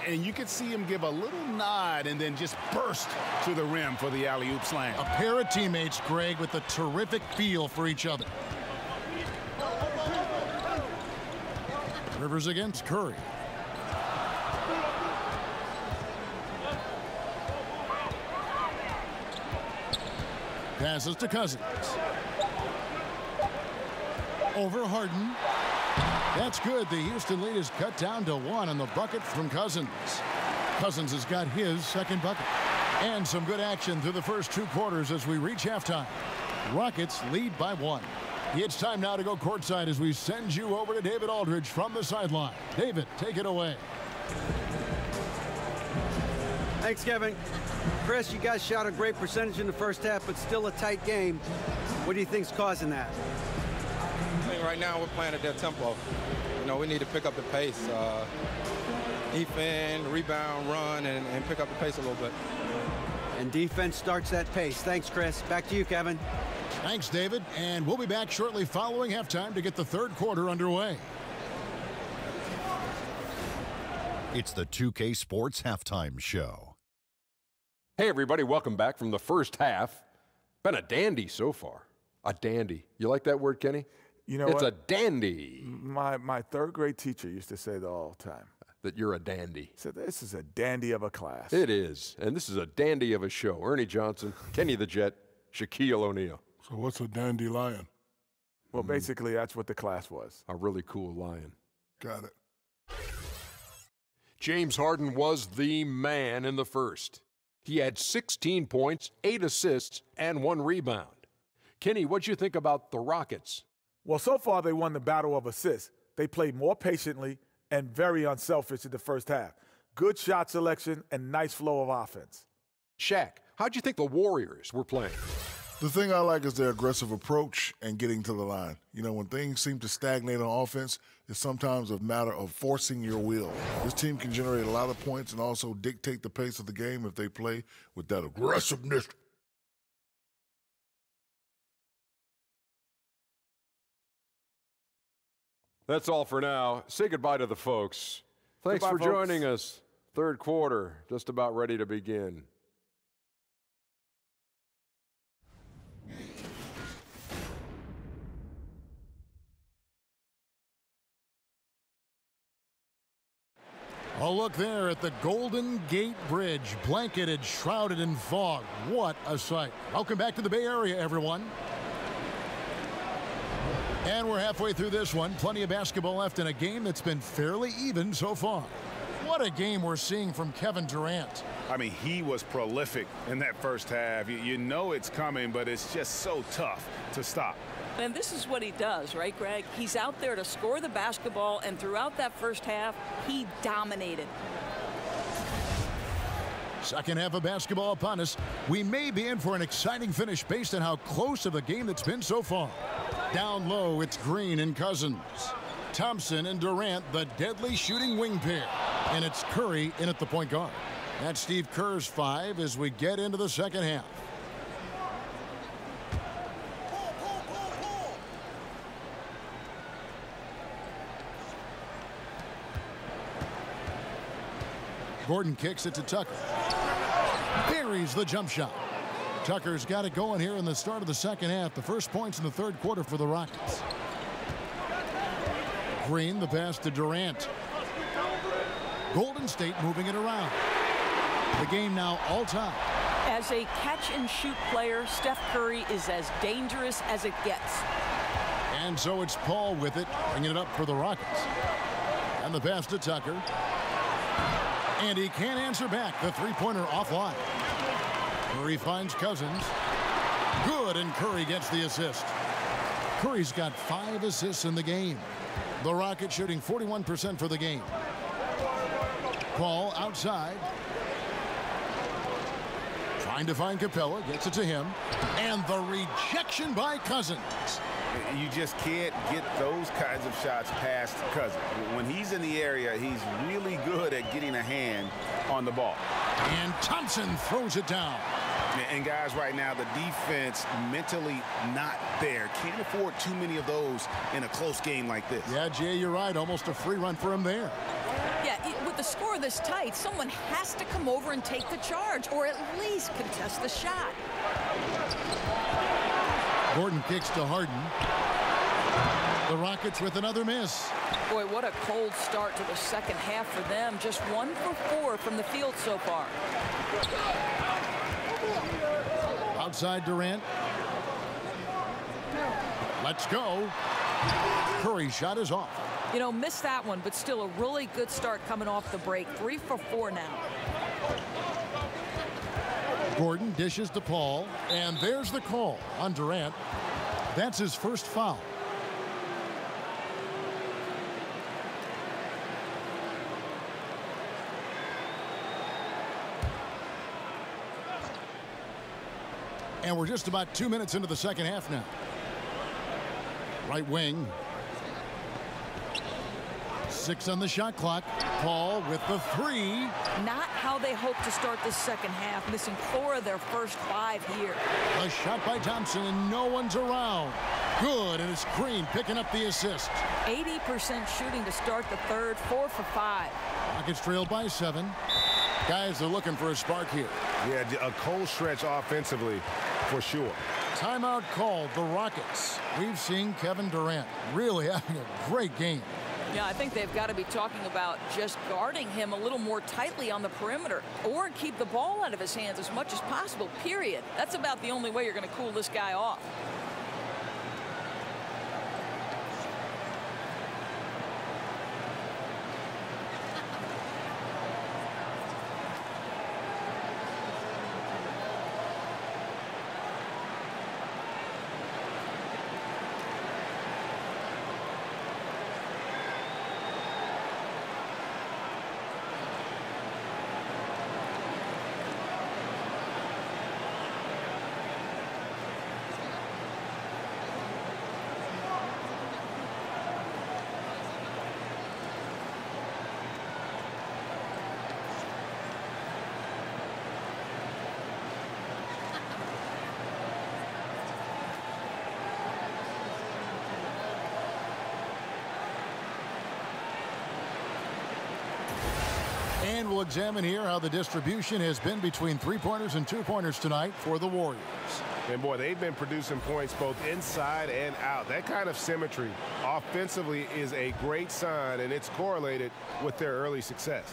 And you could see him give a little nod and then just burst to the rim for the alley-oop slam. A pair of teammates, Greg, with a terrific feel for each other. Rivers against Curry. Passes to Cousins. Over Harden. That's good. The Houston lead is cut down to 1 on the bucket from Cousins. Cousins has got his second bucket. And some good action through the first 2 quarters as we reach halftime. Rockets lead by 1. It's time now to go courtside as we send you over to David Aldridge from the sideline. David, take it away. Thanks, Kevin. Chris, you guys shot a great percentage in the first half, but still a tight game. What do you think's causing that? I think right now we're playing at their tempo. You know, we need to pick up the pace. Defend, rebound, run, and pick up the pace a little bit. And defense starts that pace. Thanks, Chris. Back to you, Kevin. Thanks, David. And we'll be back shortly following halftime to get the third quarter underway. It's the 2K Sports Halftime Show. Hey, everybody. Welcome back from the first half. Been a dandy so far. A dandy. You like that word, Kenny? You know it's what? a dandy. My third-grade teacher used to say that all the time. That you're a dandy. So this is a dandy of a class. It is. And this is a dandy of a show. Ernie Johnson, Kenny the Jet, Shaquille O'Neal. So what's a dandelion? Well, basically, that's what the class was. A really cool lion. Got it. James Harden was the man in the first. He had 16 points, 8 assists, and 1 rebound. Kenny, what'd you think about the Rockets? Well, so far they won the battle of assists. They played more patiently and very unselfish in the first half. Good shot selection and nice flow of offense. Shaq, how'd you think the Warriors were playing? The thing I like is their aggressive approach and getting to the line. You know, when things seem to stagnate on offense, it's sometimes a matter of forcing your will. This team can generate a lot of points and also dictate the pace of the game if they play with that aggressiveness. That's all for now. Say goodbye to the folks. Thanks Goodbye, for joining us. Third quarter, just about ready to begin. A look there at the Golden Gate Bridge, blanketed, shrouded in fog. What a sight. Welcome back to the Bay Area, everyone. And we're halfway through this one. Plenty of basketball left in a game that's been fairly even so far. What a game we're seeing from Kevin Durant. I mean, he was prolific in that first half. You know it's coming, but it's just so tough to stop. And this is what he does, right, Greg? He's out there to score the basketball, and throughout that first half, he dominated. Second half of basketball upon us. We may be in for an exciting finish based on how close of a game that's been so far. Down low, it's Green and Cousins. Thompson and Durant, the deadly shooting wing pair. And it's Curry in at the point guard. That's Steve Kerr's 5 as we get into the second half. Gordon kicks it to Tucker. Buries the jump shot. Tucker's got it going here in the start of the second half. The first points in the third quarter for the Rockets. Green, the pass to Durant. Golden State moving it around. The game now all time. As a catch-and-shoot player, Steph Curry is as dangerous as it gets. And so it's Paul with it, bringing it up for the Rockets. And the pass to Tucker. And he can't answer back. The three-pointer offline. Curry finds Cousins. Good, and Curry gets the assist. Curry's got 5 assists in the game. The Rockets shooting 41% for the game. Paul outside. Trying to find Capella. Gets it to him. And the rejection by Cousins. You just can't get those kinds of shots past Cousins. When he's in the area, he's really good at getting a hand on the ball. And Thompson throws it down. And guys, right now, the defense mentally not there. Can't afford too many of those in a close game like this. Yeah, Jay, you're right. Almost a free run for him there. Yeah, with the score this tight, someone has to come over and take the charge, or at least contest the shot. Gordon kicks to Harden. The Rockets with another miss. Boy, what a cold start to the second half for them. Just 1 for 4 from the field so far. Outside Durant. Let's go. Curry's shot is off. You know, missed that one, but still a really good start coming off the break. 3 for 4 now. Gordon dishes to Paul, and there's the call on Durant. That's his first foul. And we're just about 2 minutes into the second half now. Right wing. 6 on the shot clock. Paul with the 3. Not how they hope to start the second half, missing 4 of their first 5 here. A shot by Thompson, and no one's around. Good, and it's Green picking up the assist. 80% shooting to start the third, 4 for 5. Rockets trailed by 7. Guys, they're looking for a spark here. Yeah, a cold stretch offensively. for sure. Timeout called the Rockets. We've seen Kevin Durant really having a great game. Yeah, I think they've got to be talking about just guarding him a little more tightly on the perimeter or keep the ball out of his hands as much as possible, period. That's about the only way you're going to cool this guy off. And we'll examine here how the distribution has been between three-pointers and two-pointers tonight for the Warriors. And, boy, they've been producing points both inside and out. That kind of symmetry offensively is a great sign, and it's correlated with their early success.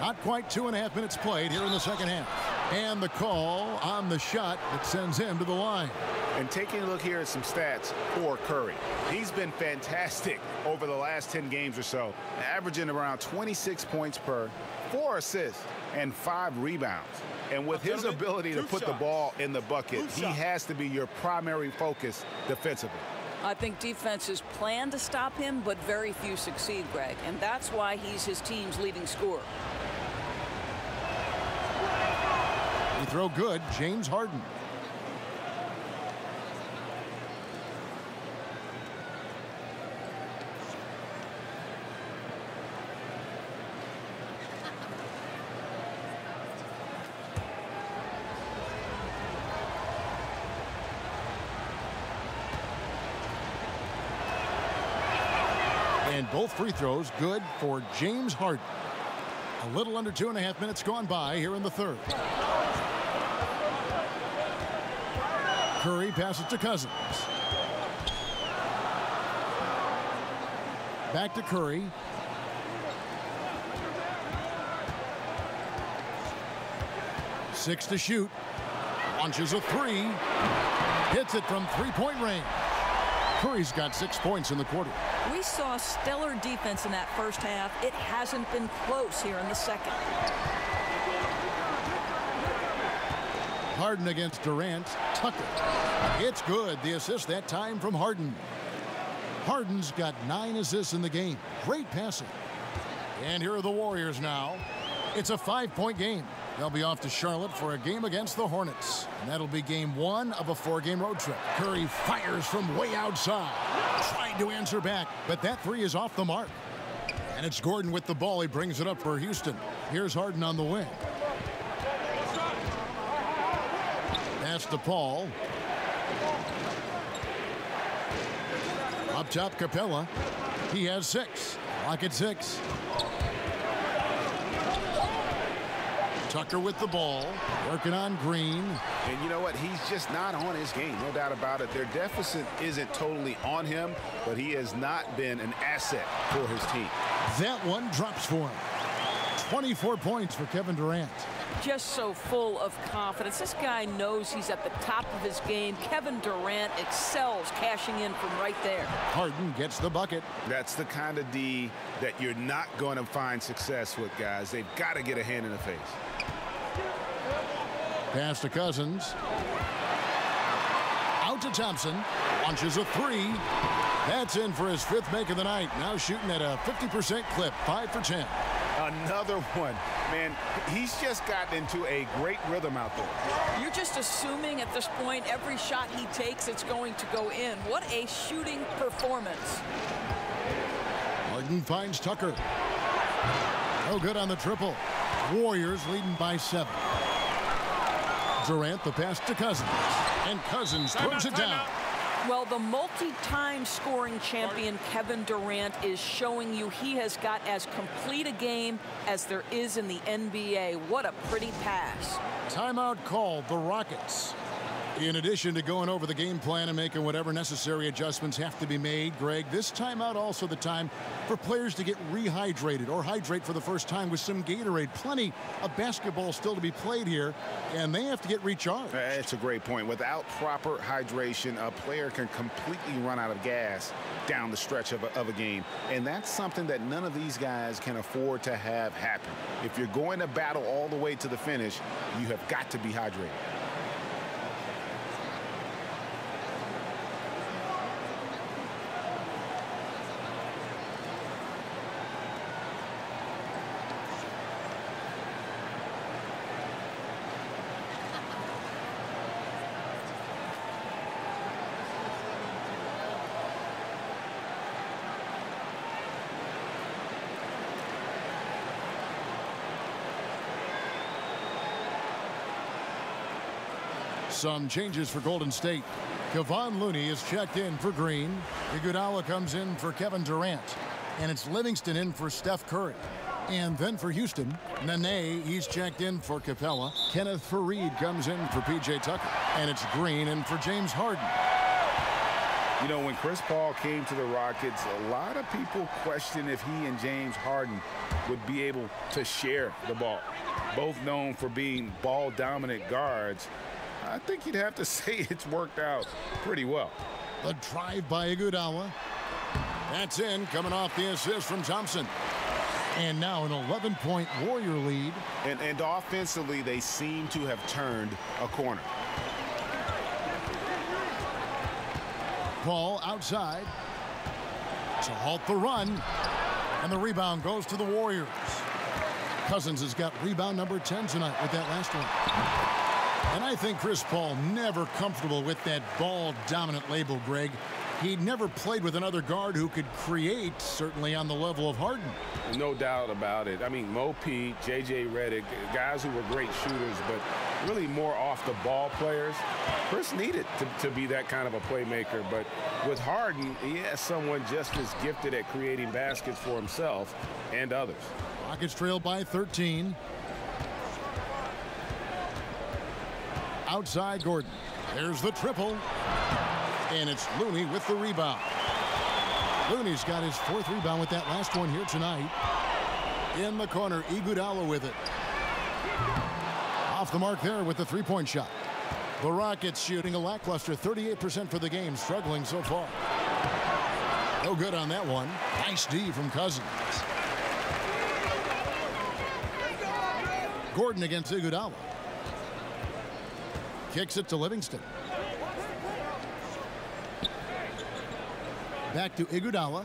Not quite 2.5 minutes played here in the second half. And the call on the shot that sends him to the line. And taking a look here at some stats for Curry. He's been fantastic over the last 10 games or so, averaging around 26 points per, 4 assists, and 5 rebounds. And with his ability to put the ball in the bucket, he has to be your primary focus defensively. I think defenses plan to stop him, but very few succeed, Greg. And that's why he's his team's leading scorer. Free throw good, James Harden. And both free throws good for James Harden. A little under 2.5 minutes gone by here in the third. Curry passes to Cousins. Back to Curry. Six to shoot. Launches a three. Hits it from three-point range. Curry's got 6 points in the quarter. We saw stellar defense in that first half. It hasn't been close here in the second. Harden against Durant. Tucker. It's good. The assist that time from Harden. Harden's got 9 assists in the game. Great passing. And here are the Warriors now. It's a 5-point game. They'll be off to Charlotte for a game against the Hornets. And that'll be game 1 of a 4-game road trip. Curry fires from way outside. Tried to answer back, but that three is off the mark. And it's Gordon with the ball. He brings it up for Houston. Here's Harden on the wing. Pass to Paul. Up top, Capella. He has 6. Lock at 6. Tucker with the ball, working on Green. And you know what? He's just not on his game, no doubt about it. Their deficit isn't totally on him, but he has not been an asset for his team. That one drops for him. 24 points for Kevin Durant. Just so full of confidence. This guy knows he's at the top of his game. Kevin Durant excels cashing in from right there. Harden gets the bucket. That's the kind of D that you're not going to find success with, guys. They've got to get a hand in the face. Pass to Cousins. Out to Thompson. Launches a three. That's in for his 5th make of the night. Now shooting at a 50% clip. 5 for 10. Another one. Man, he's just gotten into a great rhythm out there. You're just assuming at this point every shot he takes, it's going to go in. What a shooting performance. Harden finds Tucker. No good on the triple. Warriors leading by 7. Durant the pass to Cousins. And Cousins throws it down. Well, the multi-time scoring champion Kevin Durant is showing you he has got as complete a game as there is in the NBA. What a pretty pass. Timeout called the Rockets. In addition to going over the game plan and making whatever necessary adjustments have to be made, Greg, this timeout also the time for players to get rehydrated or hydrate for the first time with some Gatorade. Plenty of basketball still to be played here, and they have to get recharged. It's a great point. Without proper hydration, a player can completely run out of gas down the stretch of a game, and that's something that none of these guys can afford to have happen. If you're going to battle all the way to the finish, you have got to be hydrated. Some changes for Golden State. Kevon Looney is checked in for Green. Iguodala comes in for Kevin Durant. And it's Livingston in for Steph Curry. And then for Houston, Nene, he's checked in for Capella. Kenneth Faried comes in for P.J. Tucker. And it's Green in for James Harden. You know, when Chris Paul came to the Rockets, a lot of people questioned if he and James Harden would be able to share the ball. Both known for being ball-dominant guards. I think you'd have to say it's worked out pretty well. The drive by Iguodala. That's in, coming off the assist from Thompson. And now an 11-point Warrior lead. And offensively, they seem to have turned a corner. Paul outside to halt the run. And the rebound goes to the Warriors. Cousins has got rebound number 10 tonight with that last one. And I think Chris Paul never comfortable with that ball-dominant label, Greg. He never played with another guard who could create, certainly on the level of Harden. No doubt about it. I mean, Mo P, J.J. Redick, guys who were great shooters, but really more off-the-ball players. Chris needed to be that kind of a playmaker, but with Harden, he has someone just as gifted at creating baskets for himself and others. Rockets trail by 13. Outside Gordon. There's the triple. And it's Looney with the rebound. Looney's got his 4th rebound with that last one here tonight. In the corner, Iguodala with it. Off the mark there with the 3-point shot. The Rockets shooting a lackluster 38% for the game, struggling so far. No good on that one. Nice D from Cousins. Gordon against Iguodala. Kicks it to Livingston. Back to Iguodala.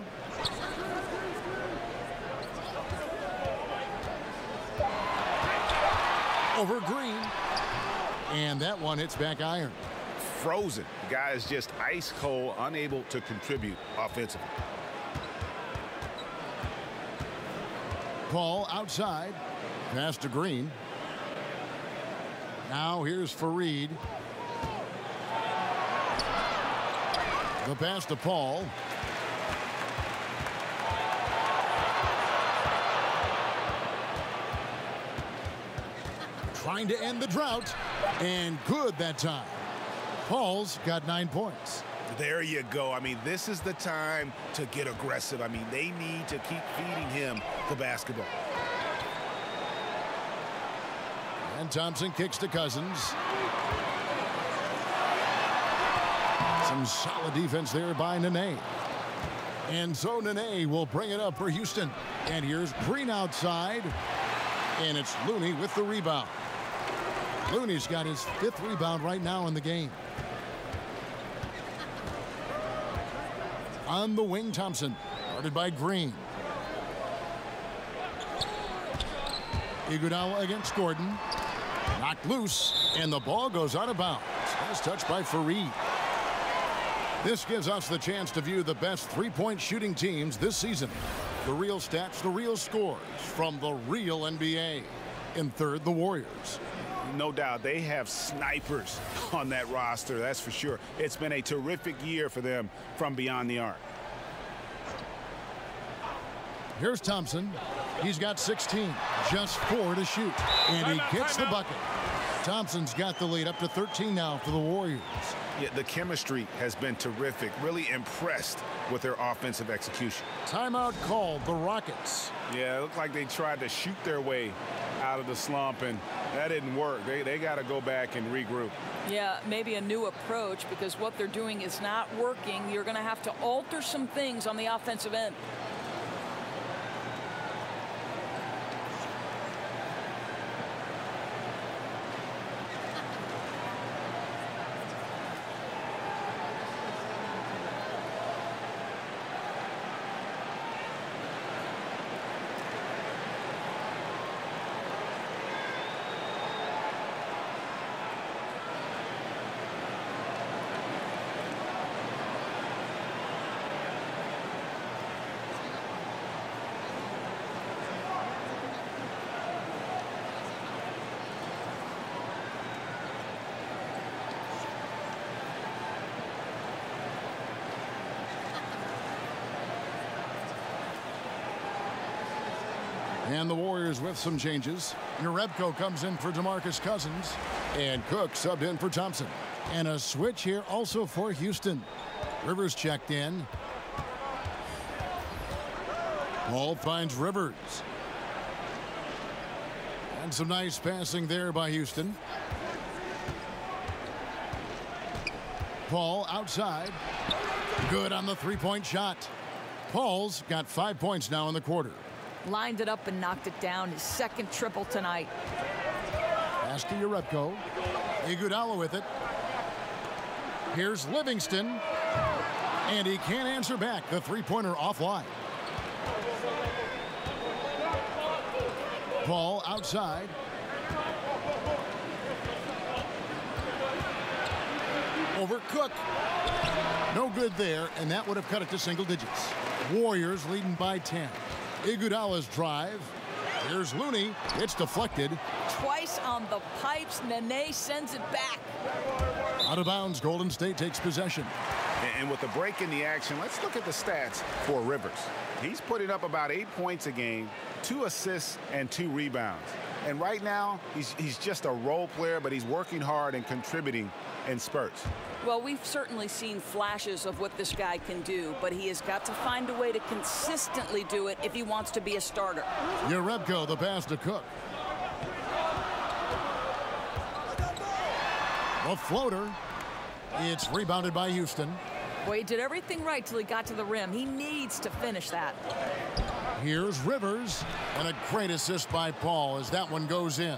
Over Green. And that one hits back iron. Frozen. The guy is just ice cold, unable to contribute offensively. Paul outside. Pass to Green. Now here's Faried. The pass to Paul. Trying to end the drought. And good that time. Paul's got 9 points. There you go. I mean, this is the time to get aggressive. I mean, they need to keep feeding him the basketball. And Thompson kicks to Cousins. Some solid defense there by Nene. And so Nene will bring it up for Houston. And here's Green outside. And it's Looney with the rebound. Looney's got his 5th rebound right now in the game. On the wing, Thompson. Guarded by Green. Iguodala against Gordon. Knocked loose, and the ball goes out of bounds. Nice touch by Faried. This gives us the chance to view the best 3-point shooting teams this season. The real stats, the real scores from the real NBA. In third, the Warriors. No doubt they have snipers on that roster, that's for sure. It's been a terrific year for them from beyond the arc. Here's Thompson. He's got 16, just 4 to shoot, and he gets the bucket. Thompson's got the lead up to 13 now for the Warriors. Yeah, the chemistry has been terrific. Really impressed with their offensive execution. Timeout called the Rockets. Yeah, it looked like they tried to shoot their way out of the slump, and that didn't work. They got to go back and regroup. Yeah, maybe a new approach, because what they're doing is not working. You're going to have to alter some things on the offensive end. And the Warriors with some changes. Jerebko comes in for DeMarcus Cousins. And Cook subbed in for Thompson. And a switch here also for Houston. Rivers checked in. Paul finds Rivers. And some nice passing there by Houston. Paul outside. Good on the three-point shot. Paul's got 5 points now in the quarter. Lined it up and knocked it down. His second triple tonight. Pass to Jerebko. Iguodala with it. Here's Livingston. And he can't answer back. The three-pointer offline. Paul outside. Over Cook. No good there, and that would have cut it to single digits. Warriors leading by 10. Iguodala's drive. Here's Looney. It's deflected. Twice on the pipes. Nene sends it back. Out of bounds. Golden State takes possession. And with the break in the action, let's look at the stats for Rivers. He's putting up about 8 points a game, 2 assists, and 2 rebounds. And right now, he's just a role player, but he's working hard and contributing in spurts. Well, we've certainly seen flashes of what this guy can do, but he has got to find a way to consistently do it if he wants to be a starter. Jerebko, the pass to Cook. The floater. It's rebounded by Houston. Boy, he did everything right till he got to the rim. He needs to finish that. Here's Rivers. And a great assist by Paul as that one goes in.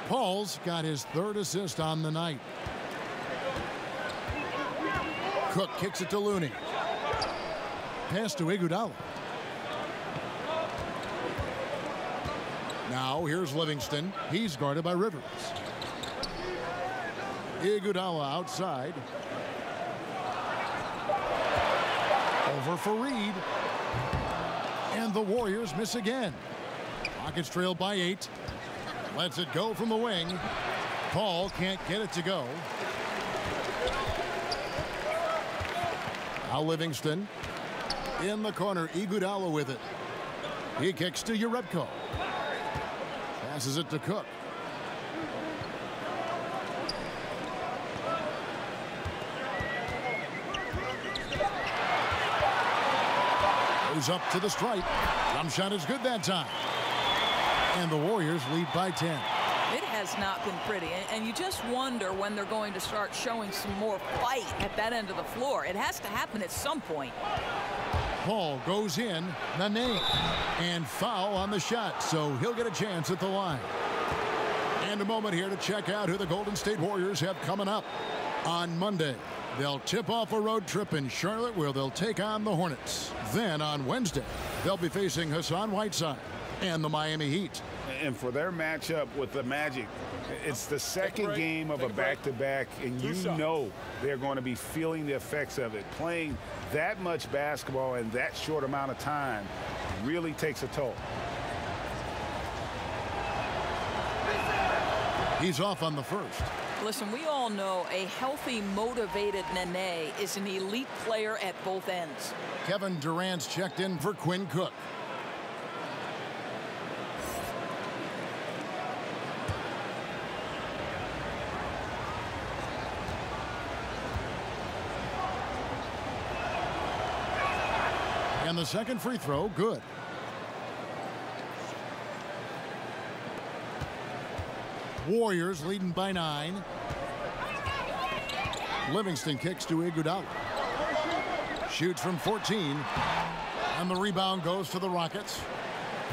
Paul's got his 3rd assist on the night. Cook kicks it to Looney. Pass to Iguodala. Now here's Livingston. He's guarded by Rivers. Iguodala outside. Over for Reed. And the Warriors miss again. Rockets trail by 8. Lets it go from the wing. Paul can't get it to go. Now Livingston in the corner. Iguodala with it. He kicks to Jerebko. Passes it to Cook. Goes up to the stripe. Jump shot is good that time. And the Warriors lead by 10. It has not been pretty, and you just wonder when they're going to start showing some more fight at that end of the floor. It has to happen at some point. Paul goes in, Nene, and foul on the shot, so he'll get a chance at the line. And a moment here to check out who the Golden State Warriors have coming up. On Monday, they'll tip off a road trip in Charlotte where they'll take on the Hornets. Then on Wednesday, they'll be facing Hassan Whiteside and the Miami Heat. And for their matchup with the Magic, it's the second game of a back-to-back, and you know they're going to be feeling the effects of it. Playing that much basketball in that short amount of time really takes a toll. He's off on the first. Listen, we all know a healthy, motivated Nene is an elite player at both ends. Kevin Durant's checked in for Quinn Cook. And the second free throw, good. Warriors leading by 9. Livingston kicks to Iguodala. Shoots from 14. And the rebound goes to the Rockets.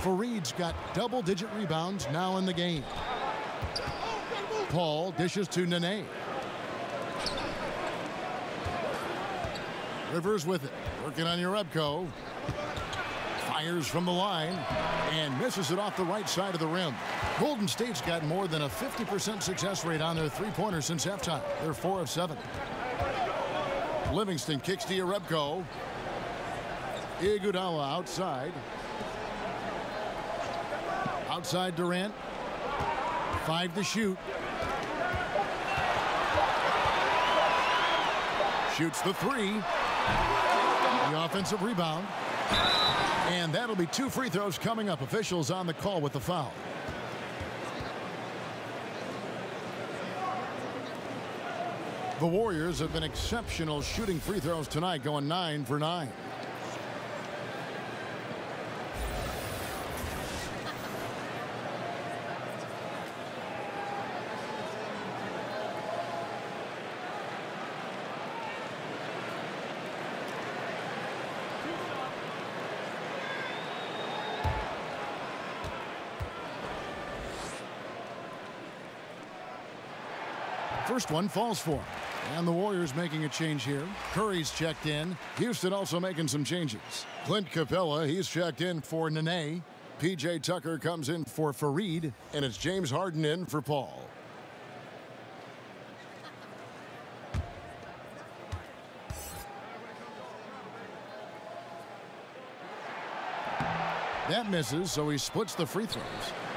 Fareed's got double-digit rebounds now in the game. Paul dishes to Nene. Rivers with it. Working on Jerebko. Fires from the line and misses it off the right side of the rim. Golden State's got more than a 50% success rate on their three-pointers since halftime. They're 4 of 7. Livingston kicks to Jerebko. Iguodala outside. Outside Durant. 5 to shoot. Shoots the 3. The offensive rebound. And that'll be 2 free throws coming up. Officials on the call with the foul. The Warriors have been exceptional shooting free throws tonight, going 9 for 9. First one falls for him. And the Warriors making a change here. Curry's checked in. Houston also making some changes. Clint Capella, he's checked in for Nene. P.J. Tucker comes in for Fareed. And it's James Harden in for Paul. That misses, so he splits the free throws.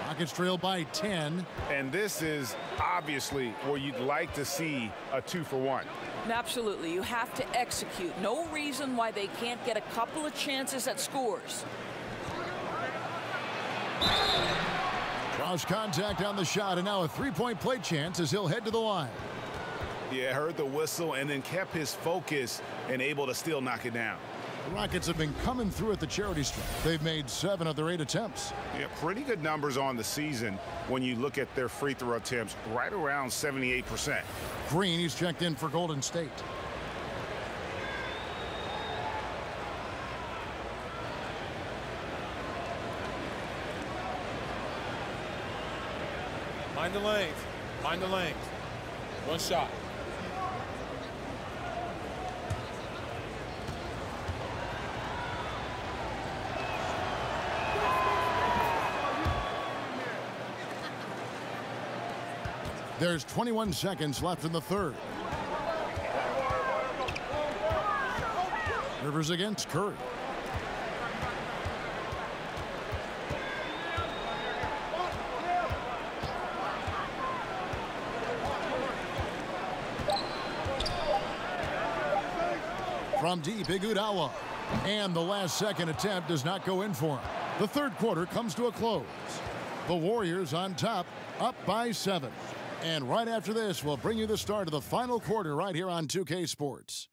Rockets trail by 10. And this is obviously where you'd like to see a 2-for-1. Absolutely. You have to execute. No reason why they can't get a couple of chances at scores. Cross contact on the shot, and now a three-point play chance as he'll head to the line. Yeah, heard the whistle and then kept his focus and able to still knock it down. The Rockets have been coming through at the charity stripe. They've made 7 of their 8 attempts. Yeah, pretty good numbers on the season when you look at their free throw attempts, right around 78%. Green, he's checked in for Golden State. Mind the lanes. Mind the lanes. One shot. There's 21 seconds left in the third. Rivers against Curry. From deep, Iguodala. And the last second attempt does not go in for him. The third quarter comes to a close. The Warriors on top, up by 7. And right after this, we'll bring you the start of the final quarter right here on 2K Sports.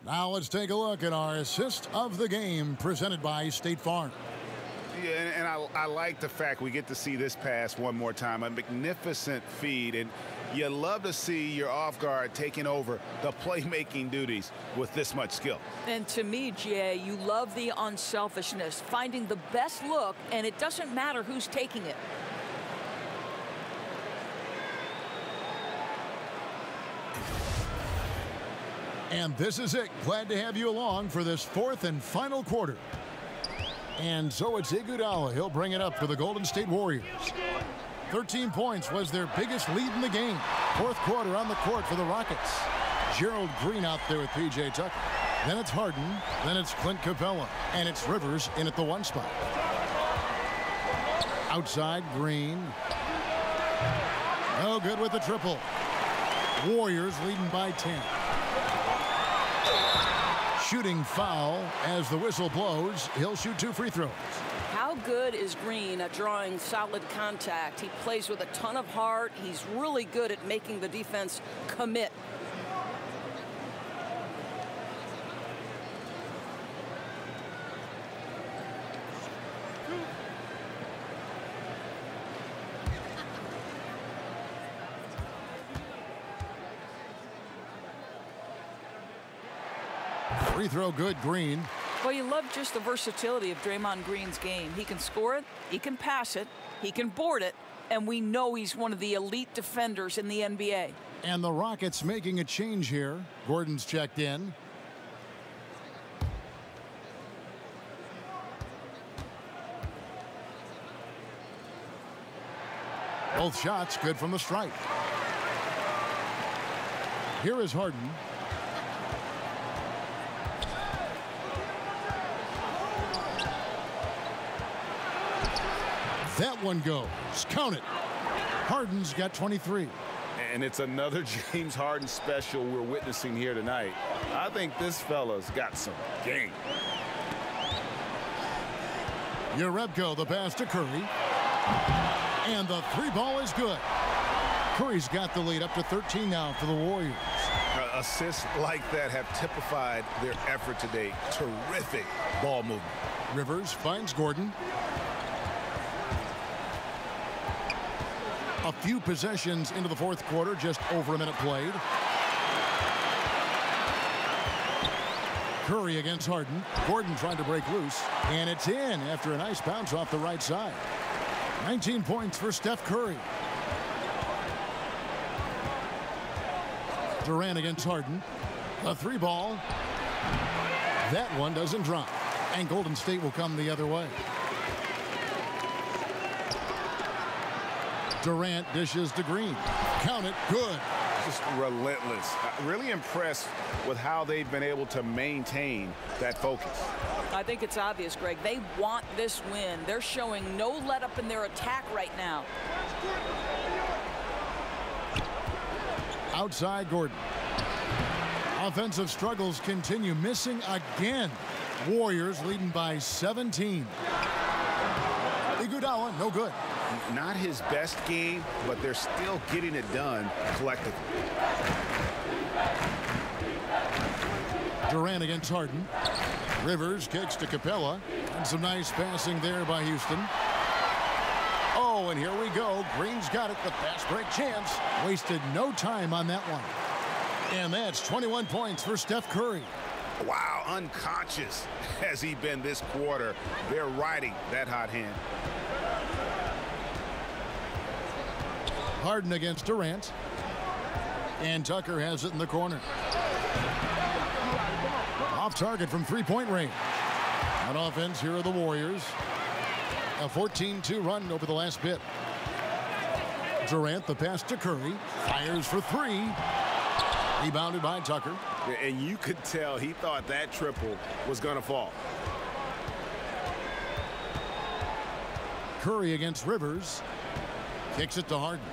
Now let's take a look at our assist of the game presented by State Farm. Yeah, and I like the fact we get to see this pass one more time. A magnificent feed, and you love to see your off guard taking over the playmaking duties with this much skill. And to me, Jay, you love the unselfishness, finding the best look, and it doesn't matter who's taking it. And this is it. Glad to have you along for this fourth and final quarter. And so it's Iguodala. He'll bring it up for the Golden State Warriors. 13 points was their biggest lead in the game. Fourth quarter on the court for the Rockets. Gerald Green out there with P.J. Tucker. Then it's Harden. Then it's Clint Capella. And it's Rivers in at the 1 spot. Outside, Green. No good with the triple. Warriors leading by 10. Shooting foul as the whistle blows. He'll shoot 2 free throws. How good is Green at drawing solid contact? He plays with a ton of heart. He's really good at making the defense commit. Free throw good, Green. Well, you love just the versatility of Draymond Green's game. He can score it, he can pass it, he can board it, and we know he's one of the elite defenders in the NBA. And the Rockets making a change here. Gordon's checked in. Both shots good from the stripe. Here is Harden. That one goes. Count it. Harden's got 23. And it's another James Harden special we're witnessing here tonight. I think this fella's got some game. Jerebko, the pass to Curry. And the 3 ball is good. Curry's got the lead up to 13 now for the Warriors. Assists like that have typified their effort today. Terrific ball movement. Rivers finds Gordon. A few possessions into the fourth quarter, just over a minute played. Curry against Harden. Gordon trying to break loose, and it's in after a nice bounce off the right side. 19 points for Steph Curry. Durant against Harden. A 3 ball. That one doesn't drop, and Golden State will come the other way. Durant dishes to Green. Count it. Good. Just relentless. Really impressed with how they've been able to maintain that focus. I think it's obvious, Greg. They want this win. They're showing no let up in their attack right now. Outside Gordon. Offensive struggles continue. Missing again. Warriors leading by 17. Iguodala, no good. Not his best game, but they're still getting it done collectively. Durant against Harden. Rivers kicks to Capella. And some nice passing there by Houston. Oh, and here we go. Green's got it. The fast break chance. Wasted no time on that one. And that's 21 points for Steph Curry. Wow, unconscious has he been this quarter. They're riding that hot hand. Harden against Durant. And Tucker has it in the corner. Off target from 3-point range. On offense, here are the Warriors. A 14-2 run over the last bit. Durant, the pass to Curry. Fires for 3. Rebounded by Tucker. And you could tell he thought that triple was going to fall. Curry against Rivers. Kicks it to Harden.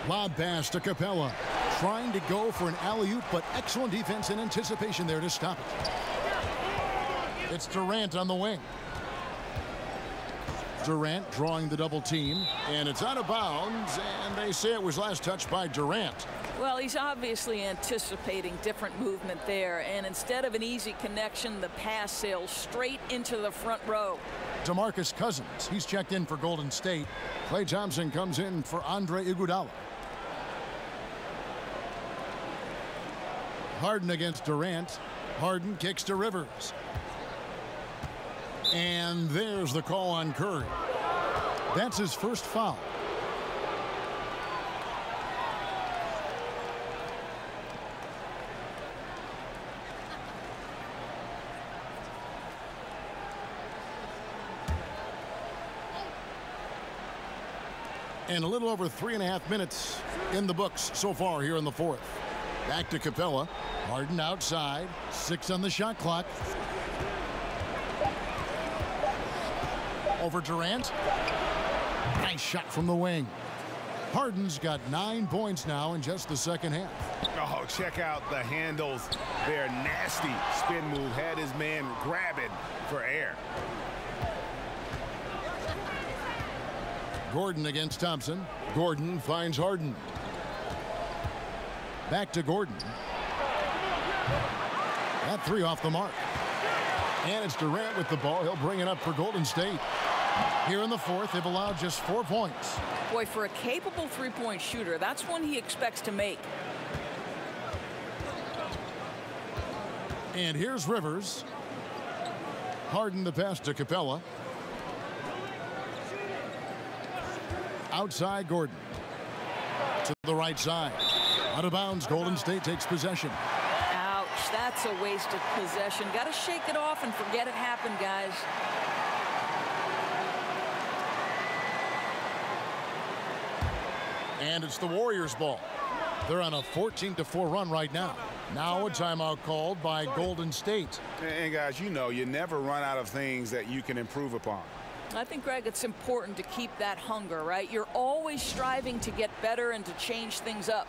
Lob pass to Capella. Trying to go for an alley-oop, but excellent defense and anticipation there to stop it. It's Durant on the wing. Durant drawing the double team, and it's out of bounds, and they say it was last touched by Durant. Well, he's obviously anticipating different movement there, and instead of an easy connection, the pass sails straight into the front row. DeMarcus Cousins, he's checked in for Golden State. Klay Thompson comes in for Andre Iguodala. Harden against Durant. Harden kicks to Rivers. And there's the call on Curry. That's his first foul. And a little over 3.5 minutes in the books so far here in the fourth. Back to Capella. Harden outside. 6 on the shot clock. Over Durant. Nice shot from the wing. Harden's got 9 points now in just the second half. Oh, check out the handles. Their nasty spin move had his man grabbing for air. Gordon against Thompson. Gordon finds Harden. Back to Gordon. That 3 off the mark. And it's Durant with the ball. He'll bring it up for Golden State. Here in the fourth, they've allowed just 4 points. Boy, for a capable three-point shooter, that's one he expects to make. And here's Rivers. Harden the pass to Capella. Outside Gordon. To the right side. Out of bounds, Golden State takes possession. Ouch, that's a wasted possession. Got to shake it off and forget it happened, guys. And it's the Warriors' ball. They're on a 14-4 run right now. Now a timeout called by Golden State. And guys, you know, you never run out of things that you can improve upon. I think, Greg, it's important to keep that hunger, right? You're always striving to get better and to change things up.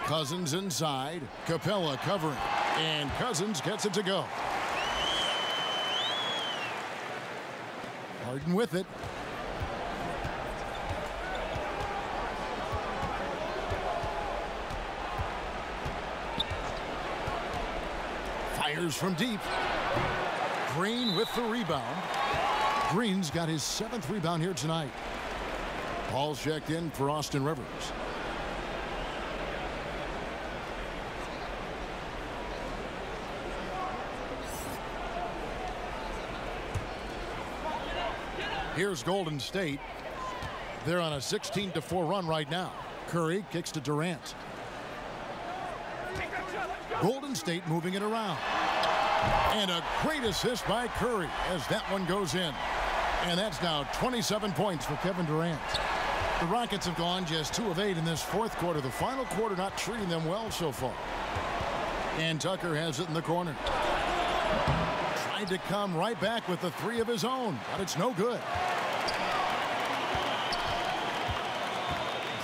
Cousins inside. Capella covering. And Cousins gets it to go. Harden with it. Fires from deep. Green with the rebound. Green's got his 7th rebound here tonight. Paul's checked in for Austin Rivers. Here's Golden State. They're on a 16-4 run right now. Curry kicks to Durant. Golden State moving it around. And a great assist by Curry as that one goes in. And that's now 27 points for Kevin Durant. The Rockets have gone just 2 of 8 in this fourth quarter. The final quarter not treating them well so far. And Tucker has it in the corner. Tried to come right back with the 3 of his own, but it's no good.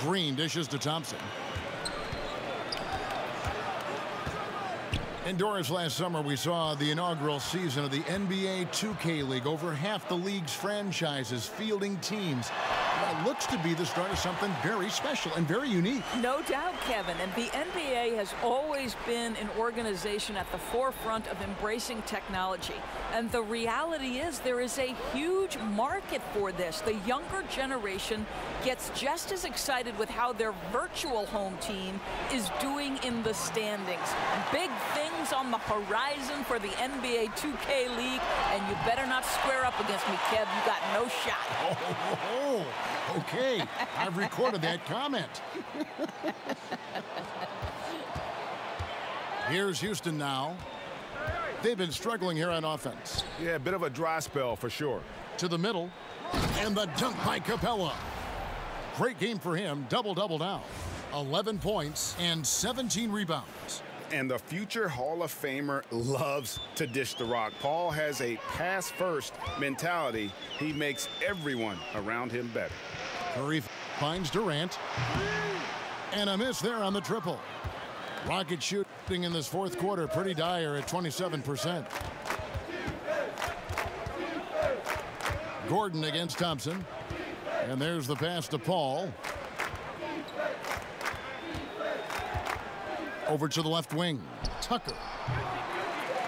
Green dishes to Thompson. Indoors last summer, we saw the inaugural season of the NBA 2K League. Over half the league's franchises fielding teams. It looks to be the start of something very special and very unique. No doubt, Kevin. And the NBA has always been an organization at the forefront of embracing technology. And the reality is there is a huge market for this. The younger generation gets just as excited with how their virtual home team is doing in the standings. Big things on the horizon for the NBA 2K League, and you better not square up against me, Kev. You got no shot. Okay, I've recorded that comment. Here's Houston now. They've been struggling here on offense. Yeah, a bit of a dry spell for sure. To the middle, and the dunk by Capella. Great game for him, double-double now. 11 points and 17 rebounds. And the future Hall of Famer loves to dish the rock. Paul has a pass-first mentality. He makes everyone around him better. Curry finds Durant. And a miss there on the triple. Rocket shooting in this fourth quarter pretty dire at 27%. Gordon against Thompson. And there's the pass to Paul. Over to the left wing. Tucker.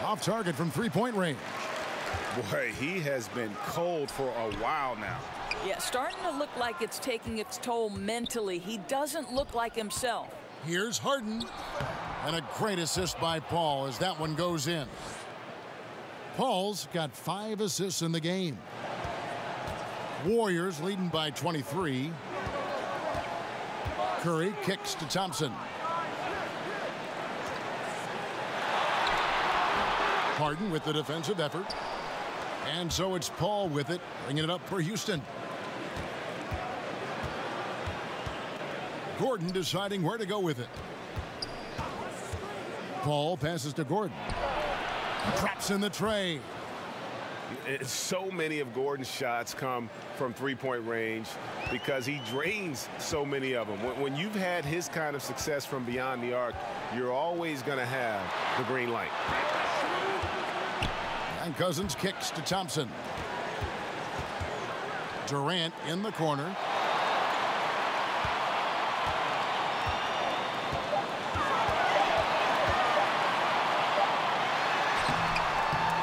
Off target from three-point range. Boy, he has been cold for a while now. Yeah, starting to look like it's taking its toll mentally. He doesn't look like himself. Here's Harden. And a great assist by Paul as that one goes in. Paul's got 5 assists in the game. Warriors leading by 23. Curry kicks to Thompson. Harden with the defensive effort. And so it's Paul with it, bringing it up for Houston. Gordon deciding where to go with it. Paul passes to Gordon. Traps in the tray. So many of Gordon's shots come from three-point range because he drains so many of them. When you've had his kind of success from beyond the arc, you're always going to have the green light. And Cousins kicks to Thompson. Durant in the corner.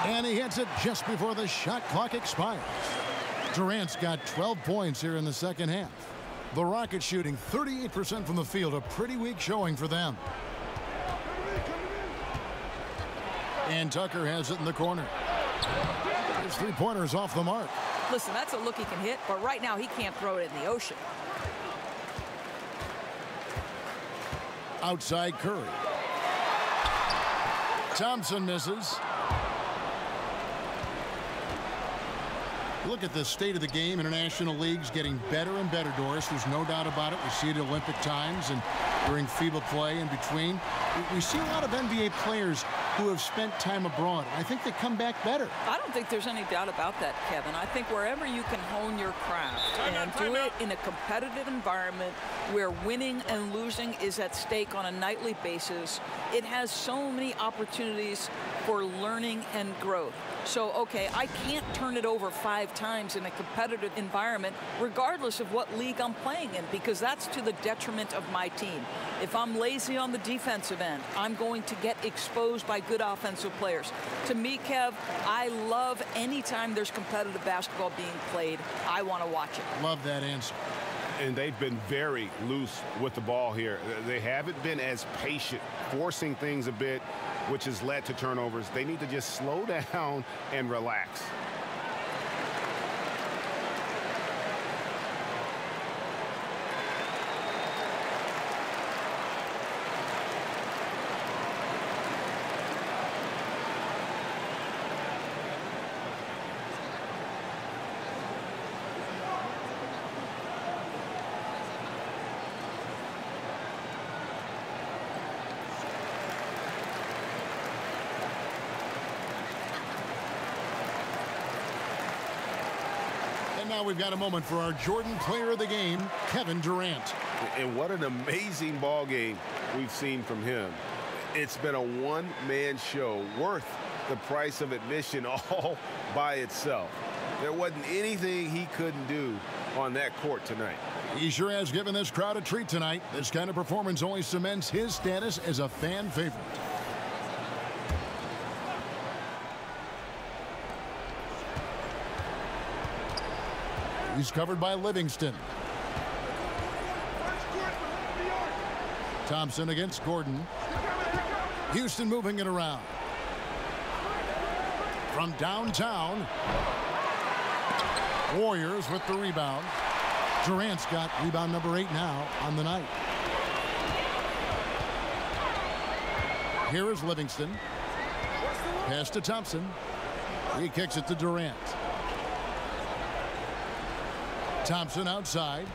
And he hits it just before the shot clock expires. Durant's got 12 points here in the second half. The Rockets shooting 38% from the field, a pretty weak showing for them. And Tucker has it in the corner. His three-pointer's off the mark. Listen, that's a look he can hit, but right now he can't throw it in the ocean. Outside Curry. Thompson misses. Look at the state of the game. International leagues getting better and better, Doris. There's no doubt about it. We see it at Olympic times and during FIBA play in between. We see a lot of NBA players who have spent time abroad. I think they come back better. I don't think there's any doubt about that, Kevin. I think wherever you can hone your craft and do it in a competitive environment where winning and losing is at stake on a nightly basis, it has so many opportunities for learning and growth. So, okay, I can't turn it over 5 times in a competitive environment, regardless of what league I'm playing in, because that's to the detriment of my team. If I'm lazy on the defensive end, I'm going to get exposed by good offensive players. To me, Kev, I love any time there's competitive basketball being played. I want to watch it. Love that answer. And they've been very loose with the ball here. They haven't been as patient, forcing things a bit, which has led to turnovers. They need to just slow down and relax. Now we've got a moment for our Jordan Player of the Game, Kevin Durant. And what an amazing ball game we've seen from him. It's been a one-man show worth the price of admission all by itself. There wasn't anything he couldn't do on that court tonight. He sure has given this crowd a treat tonight. This kind of performance only cements his status as a fan favorite. He's covered by Livingston. Thompson against Gordon. Houston moving it around. From downtown. Warriors with the rebound. Durant's got rebound number 8 now on the night. Here is Livingston. Pass to Thompson. He kicks it to Durant. Thompson outside.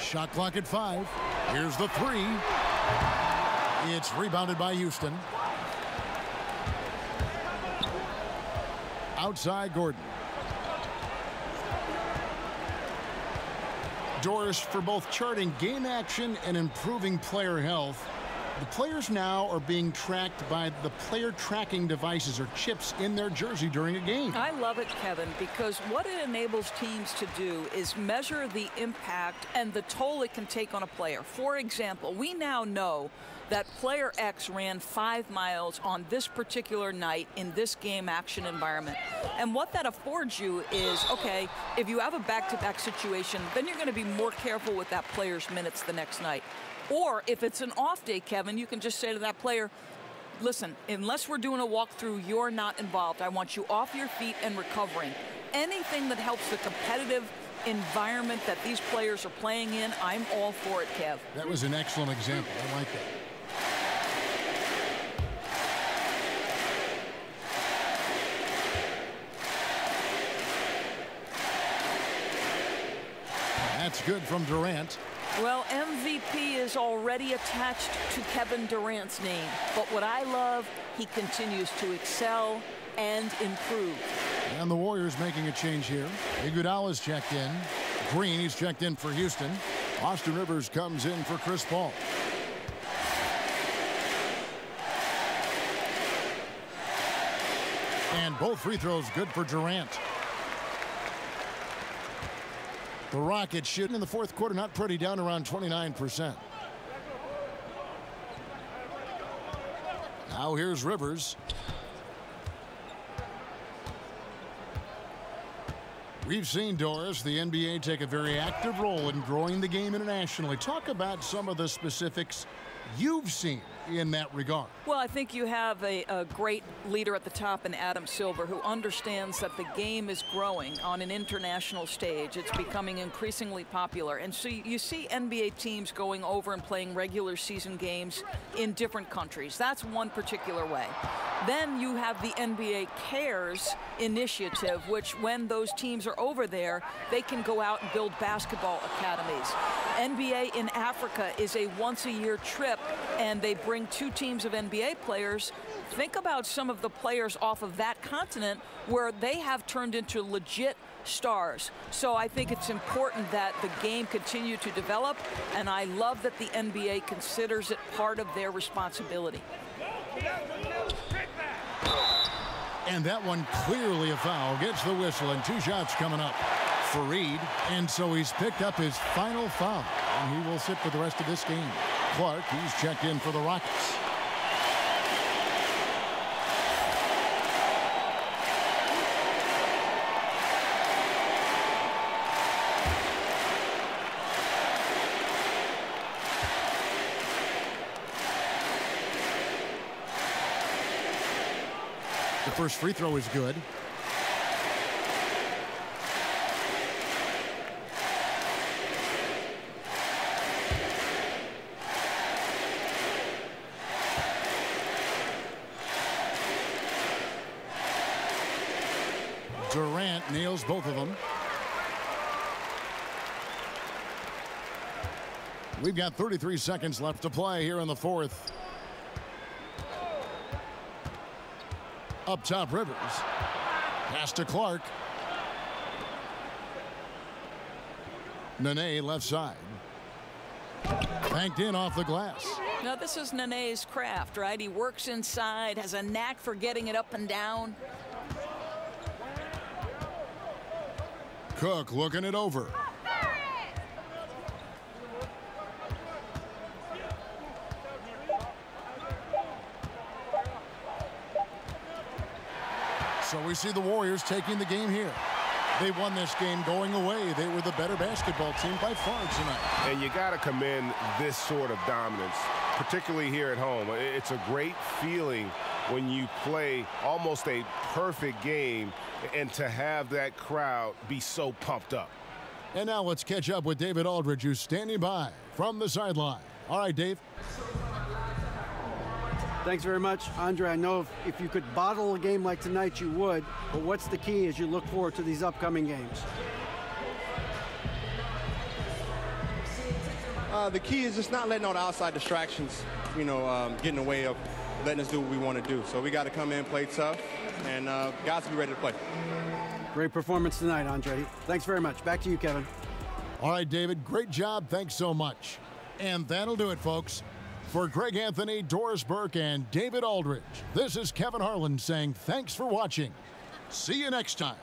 Shot clock at 5. Here's the 3. It's rebounded by Houston. Outside Gordon. Doris, for both charting game action and improving player health, the players now are being tracked by the player tracking devices or chips in their jersey during a game. I love it, Kevin, because what it enables teams to do is measure the impact and the toll it can take on a player. For example, we now know that player X ran 5 miles on this particular night in this game action environment. And what that affords you is, okay, if you have a back-to-back situation, then you're going to be more careful with that player's minutes the next night. Or if it's an off day, Kevin, you can just say to that player, listen, unless we're doing a walkthrough, you're not involved. I want you off your feet and recovering. Anything that helps the competitive environment that these players are playing in, I'm all for it, Kev. That was an excellent example. I like that. That's good from Durant. Well, MVP is already attached to Kevin Durant's name. But what I love, he continues to excel and improve. And the Warriors making a change here. Iguodala's checked in. Green, he's checked in for Houston. Austin Rivers comes in for Chris Paul. And both free throws good for Durant. The Rockets shooting in the fourth quarter, not pretty, down around 29%. Now here's Rivers. We've seen, Doris, the NBA take a very active role in growing the game internationally. Talk about some of the specifics you've seen in that regard. Well, I think you have a great leader at the top in Adam Silver, who understands that the game is growing on an international stage. It's becoming increasingly popular. And so you see NBA teams going over and playing regular season games in different countries. That's one particular way. Then you have the NBA Cares initiative, which when those teams are over there, they can go out and build basketball academies. NBA in Africa is a once-a-year trip, and they bring 2 teams of NBA players. Think about some of the players off of that continent where they have turned into legit stars. So I think it's important that the game continue to develop, and I love that the NBA considers it part of their responsibility. And that one clearly a foul. Gets the whistle, and 2 shots coming up for Reed. And so he's picked up his final foul, and he will sit for the rest of this game. Clark, he's checked in for the Rockets. The first free throw is good. Durant nails both of them. We've got 33 seconds left to play here in the fourth. Up top, Rivers. Pass to Clark. Nene left side. Banked in off the glass. Now, this is Nene's craft, right? He works inside, has a knack for getting it up and down. Cook looking it over. So we see the Warriors taking the game here. They won this game going away. They were the better basketball team by far tonight. And you got to commend this sort of dominance, particularly here at home. It's a great feeling when you play almost a perfect game and to have that crowd be so pumped up. And now let's catch up with David Aldridge, who's standing by from the sideline. All right, Dave. Thanks very much, Andre. I know if you could bottle a game like tonight, you would. But what's the key as you look forward to these upcoming games? The key is just not letting on outside distractions. you know, get in the way of letting us do what we want to do. So we got to come in, play tough, and guys will be ready to play. Great performance tonight, Andre. Thanks very much. Back to you, Kevin. All right, David, great job. Thanks so much. And that'll do it, folks. For Greg Anthony, Doris Burke, and David Aldridge, this is Kevin Harlan saying thanks for watching. See you next time.